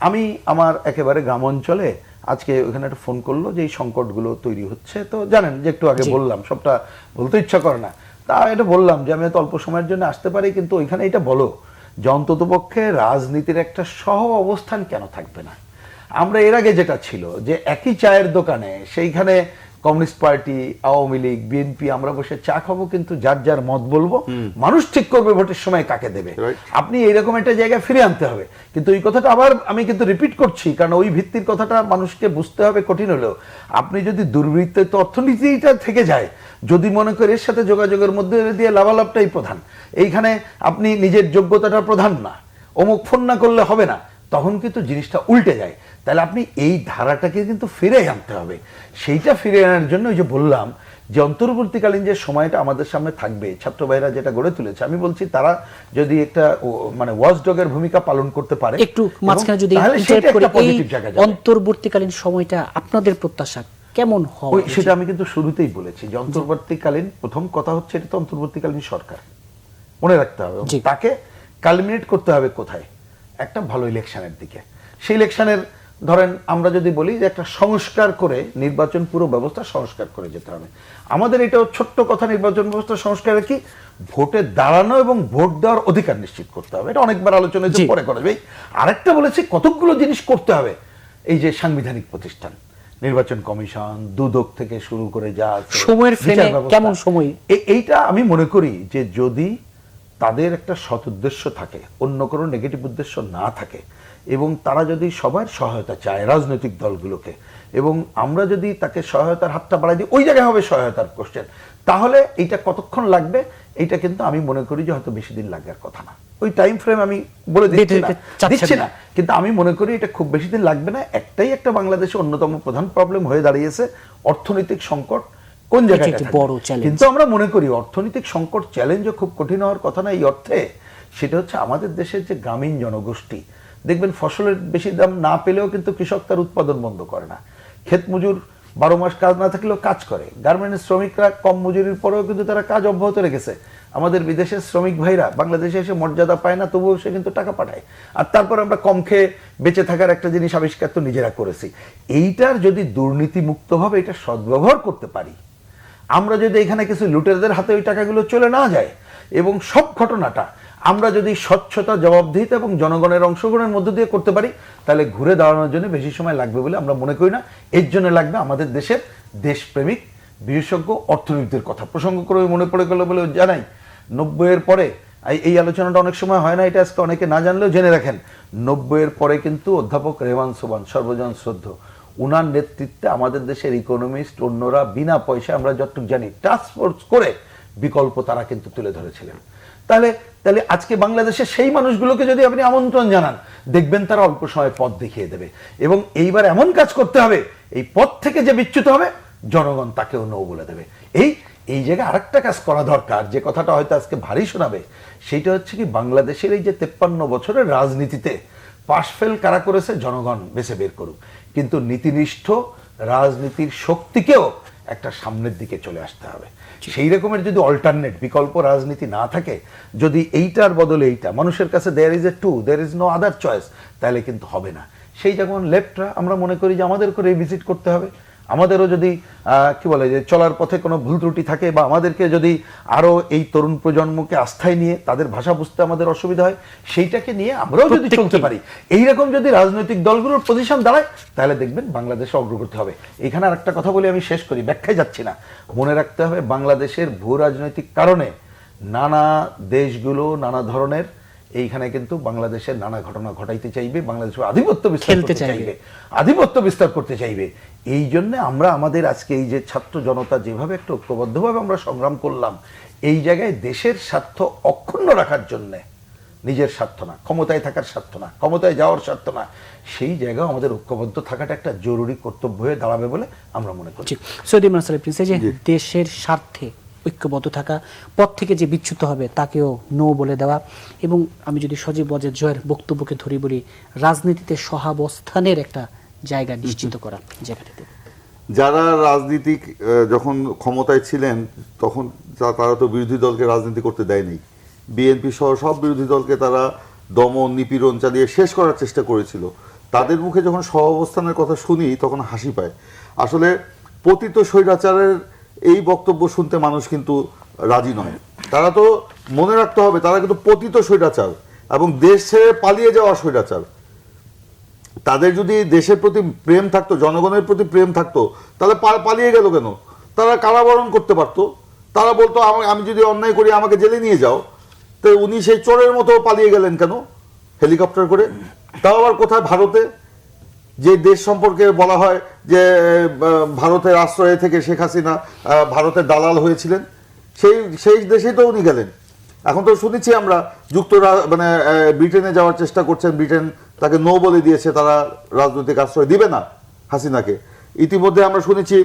আমি আমার একেবারে গ্রাম অঞ্চলে আজকে ওখানে একটা ফোন করলো যে এই সংকটগুলো তৈরি হচ্ছে, তো জানেন যে একটু আগে বললাম, সবটা বলতে ইচ্ছা করে না, তা এটা বললাম যে আমি তো অল্প সময়ের জন্য আসতে পারি, কিন্তু ওইখানে এটা বলো যে অন্ততপক্ষে রাজনীতির একটা সহ অবস্থান কেন থাকবে না। আমরা এর আগে যেটা ছিল যে একই চায়ের দোকানে সেইখানে communist party, Awami League, BNP আমরা বসে চা খাবো, কিন্তু যার যার মত বলবো, মানুষ ঠিক করবে ভোটের সময় কাকে দেবে। আপনি এইরকম একটা জায়গায় ফিরে আনতে হবে। কিন্তু ওই কথাটা আবার আমি কিন্তু রিপিট করছি, কারণ ওই ভিত্তির কথাটা মানুষকে বুঝতে হবে কঠিন হলেও, আপনি যদি দুর্বৃত্ত অর্থনীতিটা থেকে যায়, যদি মনে করেন এর সাথে যোগাযোগের মধ্যে দিয়ে লাভালাভটাই প্রধান, এইখানে আপনি নিজের যোগ্যতাটা প্রধান না, অমুক ফোন না করলে হবে না, তখন কিন্তু জিনিসটা উল্টে যায়। তাহলে আপনি এই ধারাটাকে কিন্তু ফিরে আনতে হবে। সেইটা ফিরে আনার জন্য ওই যে বললাম যে অন্তর্বর্তীকালীন যে সময়টা আমাদের সামনে থাকবে, ছাত্র ভাইরা যেটা গড়ে তুলেছে, আমি বলছি তারা যদি একটা মানে ওয়াচডগের ভূমিকা পালন করতে পারে, একটু মাঝখানে যদি অন্তর্বর্তীকালীন সময়টা আপনাদের প্রত্যাশা কেমন হবে, সেটা আমি কিন্তু শুরুতেই বলেছি যে অন্তর্বর্তীকালীন প্রথম কথা হচ্ছে এটা তো অন্তর্বর্তীকালীন সরকার, মনে রাখতে হবে, তাকে কালমিনেট করতে হবে কোথায়, একটা ভালো ইলেকশনের দিকে। সেই ইলেকশনের ধরেন আমরা যদি বলি যে একটা সংস্কার করে নির্বাচন পুরো ব্যবস্থা সংস্কার করে যেতে হবে। আমাদের এটাও ছোট্ট কথা, নির্বাচন ব্যবস্থা সংস্কার কি, ভোটে দাঁড়ানো এবং ভোট দেওয়ার অধিকার নিশ্চিত করতে হবে, এটা অনেকবার আলোচনা পরে করা যাবে। আরেকটা বলেছি কতগুলো জিনিস করতে হবে, এই যে সাংবিধানিক প্রতিষ্ঠান, নির্বাচন কমিশন, দুদক থেকে শুরু করে যা সময়ের ফ্রেমে কেমন সময়, এইটা আমি মনে করি যে যদি তাদের একটা সৎ উদ্দেশ্য থাকে, অন্য কোনো নেগেটিভ উদ্দেশ্য না থাকে, এবং তারা যদি সবার সহায়তা চায় রাজনৈতিক দলগুলোকে, এবং আমরা যদি তাকে সহায়তার হাতটা বাড়াই দিই, ওই জায়গায় হবে সহায়তার কোশ্চেন, তাহলে এইটা কতক্ষণ লাগবে এইটা কিন্তু আমি মনে করি যে হয়তো বেশি দিন লাগার কথা না। ওই টাইম ফ্রেম আমি বলে দিচ্ছি না, কিন্তু আমি মনে করি এটা খুব বেশি দিন লাগবে না। একটাই একটা বাংলাদেশে অন্যতম প্রধান প্রবলেম হয়ে দাঁড়িয়েছে অর্থনৈতিক সংকট, কোন জায়গায়, কিন্তু আমরা মনে করি অর্থনৈতিক সংকট চ্যালেঞ্জও খুব কঠিন হওয়ার কথা না। এই অর্থে সেটা হচ্ছে আমাদের দেশের যে গ্রামীণ জনগোষ্ঠী, দেখবেন ফসলের বেশি দাম না পেলেও কিন্তু কৃষক তার উৎপাদন বন্ধ করে না, ক্ষেত মজুর 12 মাস কাজ না থাকলেও কাজ করে, গার্মেন্টস শ্রমিকরা কম মজুরির পরেও কিন্তু তারা কাজ অব্যাহত রেখেছে। আমাদের বিদেশের শ্রমিক ভাইরা বাংলাদেশে এসে মর্যাদা পায় না, তবুও সে কিন্তু টাকা পাঠায়। আর তারপর আমরা কম খেয়ে বেঁচে থাকার একটা জিনিস আবিষ্কার তো নিজেরা করেছি। এইটার যদি দুর্নীতি মুক্তভাবে এটা সদ্ব্যবহার করতে পারি, আমরা যদি এখানে কিছু লুটেরদের হাতে ওই টাকাগুলো চলে না যায়, এবং সব ঘটনাটা আমরা যদি স্বচ্ছতা, জবাবদিহিতা এবং জনগণের অংশগ্রহণের মধ্য দিয়ে করতে পারি, তাহলে ঘুরে দাঁড়ানোর জন্য বেশি সময় লাগবে বলে আমরা মনে করি না। এর জন্য লাগবে আমাদের দেশের দেশপ্রেমিক বিশেষজ্ঞ অর্থনীতির কথা প্রসঙ্গ করে মনে পড়ে গেল বলে জানাই। 90-এর পরে এই আলোচনাটা অনেক সময় হয় না, এটা আজকে অনেকে না জানলেও জেনে রাখেন, 90-এর পরে কিন্তু অধ্যাপক রেহমান সোবহান, সর্বজন শ্রদ্ধ, উনার নেতৃত্বে আমাদের দেশের ইকোনমিস্ট অন্যরা বিনা পয়সায় আমরা যতটুকু জানি টাস্ক ফোর্স করে বিকল্প তারা কিন্তু তুলে ধরেছিলেন। তাহলে আজকে বাংলাদেশে সেই মানুষগুলোকে যদি আপনি আমন্ত্রণ জানান, দেখবেন তারা অল্প সময় পথ দেখিয়ে দেবে। এবং এইবার এমন কাজ করতে হবে, এই পথ থেকে যে বিচ্যুত হবে জনগণ তাকেও নো বলে দেবে। এই জায়গায় আরেকটা কাজ করা দরকার, যে কথাটা হয়তো আজকে ভারী শোনাবে, সেটা হচ্ছে কি বাংলাদেশের এই যে 53 বছরের রাজনীতিতে পাশ ফেল কারা করেছে জনগণ বেছে বের করুক, কিন্তু নীতিনিষ্ঠ রাজনীতির শক্তিকেও একটা সামনের দিকে চলে আসতে হবে। সেই রকমের যদি অল্টারনেট বিকল্প রাজনীতি না থাকে, যদি এইটার বদলে এইটা মানুষের কাছে there is a two, there is no other choice, তাহলে কিন্তু হবে না। সেই যেমন লেফটরা আমরা মনে করি যে আমাদেরকে রিভিজিট করতে হবে, আমাদেরও যদি কি বলে যে চলার পথে কোনো ভুল ত্রুটি থাকে, বা আমাদেরকে যদি আরো এই তরুণ প্রজন্মকে আস্থায় নিয়ে তাদের ভাষা বুঝতে আমাদের অসুবিধা হয়, সেইটাকে নিয়ে আমরাও যদি চলতে পারি, এইরকম যদি রাজনৈতিক দলগুলোর পজিশন দাঁড়ায়, তাহলে দেখবেন বাংলাদেশে অগ্রগতি হবে। এখানে আর একটা কথা বলে আমি শেষ করি, ব্যাখ্যায় যাচ্ছি না। মনে রাখতে হবে বাংলাদেশের ভূ রাজনৈতিক কারণে নানা দেশগুলো নানা ধরনের এইখানে কিন্তু বাংলাদেশের নানা ঘটনা ঘটাইতে চাইবে, বাংলাদেশের আধিপত্য বিস্তার করতে চাইবে, আধিপত্য বিস্তার করতে চাইবে। এই জন্য আমরা আমাদের আজকে এই যে ছাত্র জনতা যেভাবে একটা ঐক্যবদ্ধভাবে আমরা সংগ্রাম করলাম, এই জায়গায় দেশের স্বার্থ অক্ষুণ্ণ রাখার জন্যে, নিজের স্বার্থ না, ক্ষমতায় থাকার স্বার্থ না, ক্ষমতায় যাওয়ার স্বার্থ না, সেই জায়গায় আমাদের ঐক্যবদ্ধ থাকাটা একটা জরুরি কর্তব্য হয়ে দাঁড়াবে বলে আমরা মনে করি। সৈয়দ ইমরান সাহেব প্রিন্স, এই যে দেশের স্বার্থে ঐক্যবদ্ধ থাকা, পথ থেকে যে বিচ্যুত হবে তাকেও নো বলে দেওয়া, এবং আমি যদি সজীব ওয়াজেদ জয়ের বক্তব্যকে ধরি বলি, রাজনীতিতে সহাবস্থানের একটা জায়গা নিশ্চিত করা জায়গাটাতে যারা রাজনীতিক যখন ক্ষমতায় ছিলেন তখন তারা তো বিরোধী দলকে রাজনীতি করতে দেয়নি। বিএনপি সহ সব বিরোধী দলকে তারা দমন নিপীড়ন চালিয়ে শেষ করার চেষ্টা করেছিল। তাদের মুখে যখন সহাবস্থানের কথা শুনি তখন হাসি পায়। আসলে পতিত স্বৈরাচারের এই বক্তব্য শুনতে মানুষ কিন্তু রাজি নয়। তারা তো মনে রাখতে হবে তারা কিন্তু পতিত স্বৈরাচার এবং দেশ ছেড়ে পালিয়ে যাওয়া স্বৈরাচার। তাদের যদি দেশের প্রতি প্রেম থাকতো, জনগণের প্রতি প্রেম থাকতো, তাহলে পালিয়ে গেল কেন? তারা কারাবরণ করতে পারতো। তারা বলতো আমি যদি অন্যায় করি আমাকে জেলে নিয়ে যাও। তো উনি সেই চোরের মতো পালিয়ে গেলেন কেন হেলিকপ্টার করে? তাও আবার কোথায়? ভারতে, যে দেশ সম্পর্কে বলা হয় যে ভারতের আশ্রয়ে থেকে শেখ হাসিনা ভারতের দালাল হয়েছিলেন, সেই দেশেই তো উনি গেলেন। এখন তো শুনেছি আমরা মানে ব্রিটেনে যাওয়ার চেষ্টা করছেন, ব্রিটেন তাকে নো বলে দিয়েছে, তারা রাজনৈতিক আশ্রয় দিবে না হাসিনাকে। ইতিমধ্যে আমরা শুনেছি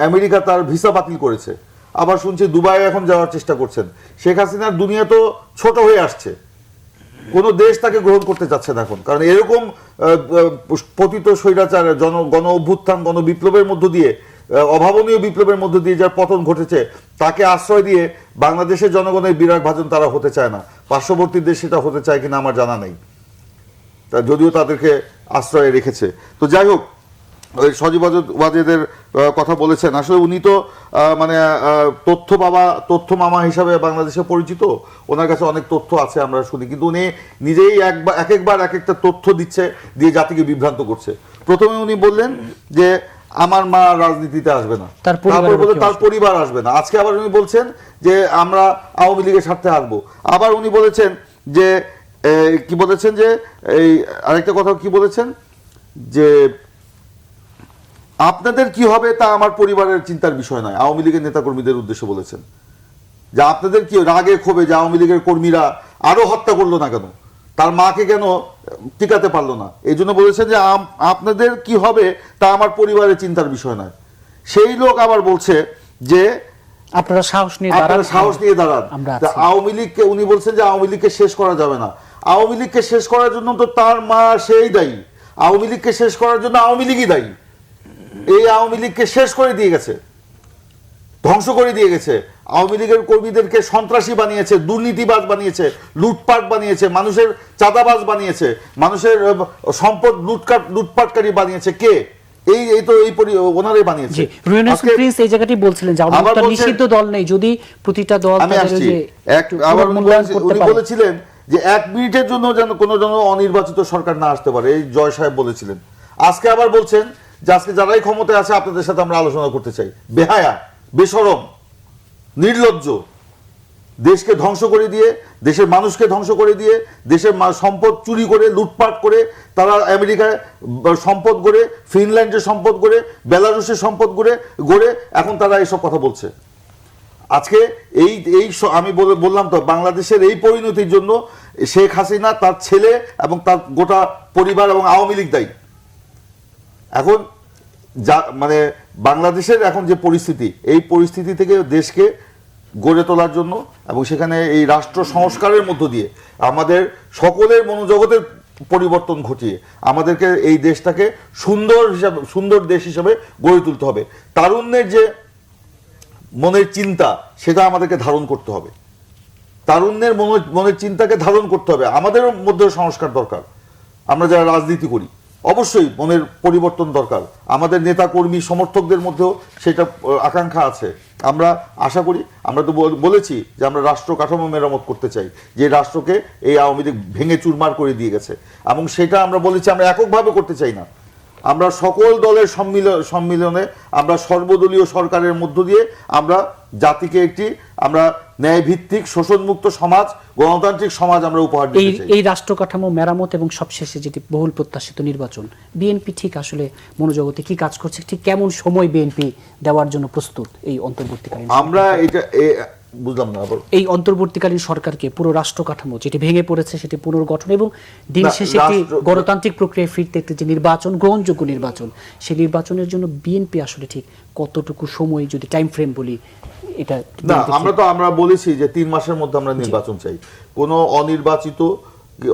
আমেরিকা তার ভিসা বাতিল করেছে। আবার শুনছি দুবাই এখন যাওয়ার চেষ্টা করছেন। শেখ হাসিনার দুনিয়া তো ছোট হয়ে আসছে, কোন দেশ তাকে গ্রহণ করতে চাচ্ছে না এখন। কারণ এরকম পতিত স্বৈরাচার গণ অভ্যুত্থান গণ বিপ্লবের মধ্য দিয়ে, অভাবনীয় বিপ্লবের মধ্য দিয়ে যার পতন ঘটেছে, তাকে আশ্রয় দিয়ে বাংলাদেশের জনগণের বিরাট ভাজন তারা হতে চায় না। পার্শ্ববর্তী দেশ সেটা হতে চায় কিনা আমার জানা নেই, যদিও তাদেরকে আশ্রয়ে রেখেছে। তো যাই হোক, সজীব ওয়াজেদের কথা বলেছেন, আসলে উনি তো মানে তথ্য মামা হিসাবে বাংলাদেশে পরিচিত। ওনার কাছে অনেক তথ্য আছে আমরা শুনি, কিন্তু উনি নিজেই একবার এক একটা তথ্য দিয়ে জাতিকে বিভ্রান্ত করছে। প্রথমে উনি বললেন যে আমার মা রাজনীতিতে আসবে না, তারপর বলে তার পরিবার আসবে না। আজকে আবার উনি বলছেন যে আমরা আওয়ামী লীগের স্বার্থে আসবো। আবার উনি বলেছেন যে কি বলেছেন যে এই আরেকটা কথা কি বলেছেন যে আপনাদের কি হবে তা আমার পরিবারের চিন্তার বিষয় নয়। আওয়ামী লীগের নেতাকর্মীদের উদ্দেশ্যে বলেছেন যে আপনাদের কি রাগে ক্ষোভে যে আওয়ামী লীগের কর্মীরা আরো হত্যা করলো না কেন, তার মাকে কেন টিকাতে পারলো না, এই জন্য বলেছেন যে আপনাদের কি হবে তা আমার পরিবারের চিন্তার বিষয় নয়। সেই লোক আবার বলছে যে আপনারা সাহস নিয়ে দাঁড়ান। আওয়ামী লীগকে উনি বলছেন যে আওয়ামী লীগকে শেষ করা যাবে না। আওয়ামী লীগকে শেষ করার জন্য তো তার মা সেই দায়ী। আওয়ামী লীগকে শেষ করার জন্য আওয়ামী লীগই দায়ী। এই আওয়ামী লীগকে শেষ করে দিয়ে গেছে, ধ্বংস করে দিয়ে গেছে। আওয়ামী লীগের কর্মীদেরকে সন্ত্রাসী বানিয়েছে, দুর্নীতিবাজ বানিয়েছে, লুটপাট বানিয়েছে, মানুষের চাঁদাবাজ বানিয়েছে, মানুষের সম্পদ লুটপাটকারী বানিয়েছে কে? ওনারাই বানিয়েছে। এই জায়গাটি বলছিলেন যে নিষিদ্ধ দল নেই, যদি প্রতিটা দল উনি বলেছিলেন যে 1 মিনিটের জন্য যেন কোনো অনির্বাচিত সরকার না আসতে পারে, এই জয় সাহেব বলেছিলেন। আজকে আবার বলছেন যে আজকে যারাই ক্ষমতায় আছে আপনাদের সাথে আমরা আলোচনা করতে চাই। বেহায়া, বেশরম, নির্লজ্জ, দেশকে ধ্বংস করে দিয়ে, দেশের মানুষকে ধ্বংস করে দিয়ে, দেশের সম্পদ চুরি করে লুটপাট করে তারা আমেরিকায় সম্পদ গড়ে, ফিনল্যান্ডের সম্পদ গড়ে, বেলারুশের সম্পদ গড়ে এখন তারা এইসব কথা বলছে। আজকে আমি বললাম তো, বাংলাদেশের এই পরিণতির জন্য শেখ হাসিনা, তার ছেলে এবং তার গোটা পরিবার এবং আওয়ামী লীগ দায়ী। এখন যা মানে বাংলাদেশের এখন যে পরিস্থিতি, এই পরিস্থিতি থেকে দেশকে গড়ে তোলার জন্য এবং সেখানে এই রাষ্ট্র সংস্কারের মধ্য দিয়ে আমাদের সকলের মনোজগতের পরিবর্তন ঘটিয়ে আমাদেরকে এই দেশটাকে সুন্দর দেশ হিসাবে গড়ে তুলতে হবে। তারুণ্যের যে মনের চিন্তা, সেটা আমাদেরকে ধারণ করতে হবে। তারুণ্যের মনের চিন্তাকে ধারণ করতে হবে। আমাদের মধ্যে সংস্কার দরকার। আমরা যারা রাজনীতি করি, অবশ্যই মনের পরিবর্তন দরকার। আমাদের নেতা কর্মী সমর্থকদের মধ্যেও সেটা আকাঙ্ক্ষা আছে। আমরা আশা করি, আমরা তো বলেছি যে আমরা রাষ্ট্র কাঠামো মেরামত করতে চাই, যে রাষ্ট্রকে এই আওয়ামী লীগ ভেঙে চুরমার করে দিয়ে গেছে, এবং সেটা আমরা বলেছি আমরা এককভাবে করতে চাই না। আমরা সকল দলের সম্মিলনে আমরা সর্বদলীয় সরকারের মধ্য দিয়ে আমরা জাতিকে একটি আমরা ন্যায়ভিত্তিক শোষণমুক্ত সমাজ, গণতান্ত্রিক সমাজ আমরা উপহার দিতে চাই। এই রাষ্ট্র কাঠামো মেরামত এবং সবশেষে যেটি বহুল প্রত্যাশিত নির্বাচন, বিএনপি ঠিক আসলে মনোজগতে কি কাজ করছে, ঠিক কেমন সময় বিএনপি দেওয়ার জন্য প্রস্তুত এই অন্তর্বর্তীকালীন? আমরা এটা বুঝলাম না আবার। এই অন্তর্বর্তীকালীন সরকারকে পুরো রাষ্ট্র কাঠামো যেটি ভেঙে পড়েছে সেটি পুনর্গঠন এবং দিন শেষে একটি গণতান্ত্রিক প্রক্রিয়ায় ফিরতে একটি যে নির্বাচন, গ্রহণযোগ্য নির্বাচন, সেই নির্বাচনের জন্য বিএনপি আসলে ঠিক কতটুকু সময়, যদি টাইম ফ্রেম বলি, এটা না, আমরা বলেছি যে 3 মাসের মধ্যে আমরা নির্বাচন চাই। কোনো অনির্বাচিত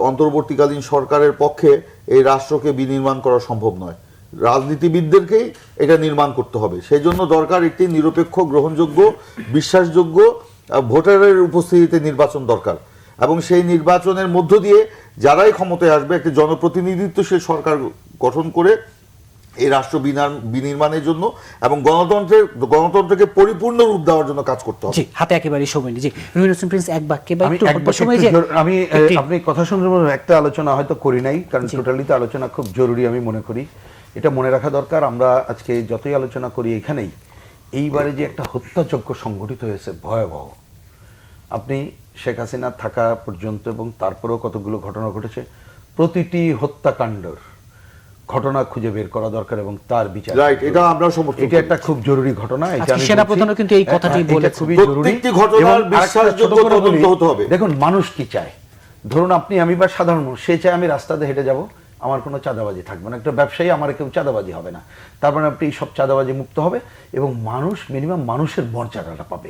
অন্তর্বর্তীকালীন সরকারের পক্ষে এই রাষ্ট্রকে বিনির্মাণ করা সম্ভব নয়। রাজনীতিবিদদেরকেই এটা নির্মাণ করতে হবে। সেই জন্য দরকার একটি নিরপেক্ষ, গ্রহণযোগ্য, বিশ্বাসযোগ্য ভোটারের উপস্থিতিতে নির্বাচন দরকার, এবং সেই নির্বাচনের মধ্য দিয়ে যারাই ক্ষমতায় আসবে একটি জনপ্রতিনিধিত্বশীল সরকার গঠন করে এই রাষ্ট্র বিনির্মাণের জন্য এবং গণতন্ত্রকে পরিপূর্ণ রূপ দেওয়ার জন্য কাজ করতে হবে। জি, হাতে একেবারে সময় নেই। জি, রুহিন হোসেন প্রিন্স, এক বাক্যে বা একটু অল্প সময়। আমি আপনি কথা শুনতে একটা আলোচনা হয়তো করি নাই, কারণ টোটালি তো আলোচনা খুব জরুরি আমি মনে করি। এটা মনে রাখা দরকার, আমরা আজকে যতই আলোচনা করি এখানেই, এইবারে যে একটা হত্যাযজ্ঞ সংঘটিত হয়েছে ভয়াবহ। আপনি শেখ হাসিনা থাকা পর্যন্ত এবং তারপরেও কতগুলো ঘটনা ঘটেছে, প্রতিটি হত্যাকাণ্ডের ঘটনা খুঁজে বের করা দরকার এবং তার বিচার। রাইট, এটা আমরা সমর্থন করি। এটা একটা খুব জরুরি ঘটনা। এটা আমি সেনাপ্রধানও কিন্তু এই কথাটি বলে, খুবই জরুরি। প্রত্যেকটি ঘটনার বিশ্বাসযোগ্য তদন্ত হতে হবে। দেখুন মানুষ কি চায়, ধরুন আপনি, আমি বা সাধারণ মানুষ, সে চায় আমি রাস্তাতে হেঁটে যাব, আমার কোনো চাঁদাবাজি থাকবে না, একটা ব্যবসায়ী, আমার কেউ চাঁদাবাজি হবে না, তারপরে আপনি সব চাঁদাবাজি মুক্ত হবে এবং মানুষ মিনিমাম মানুষের মর্যাদাটা পাবে।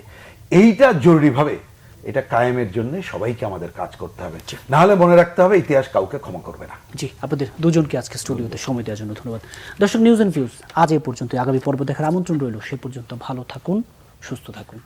এইটা জরুরিভাবে এটা কায়েমের জন্য সবাইকে আমাদের কাজ করতে হবে, না হলে মনে রাখতে হবে ইতিহাস কাউকে ক্ষমা করবে না। জি, আপনাদের দুজনকে আজকে স্টুডিওতে সময় দেওয়ার জন্য ধন্যবাদ। দর্শক, নিউজ এন্ড ভিউজ আজ এই পর্যন্ত। আগামী পর্ব দেখার আমন্ত্রণ রইল। সে পর্যন্ত ভালো থাকুন, সুস্থ থাকুন।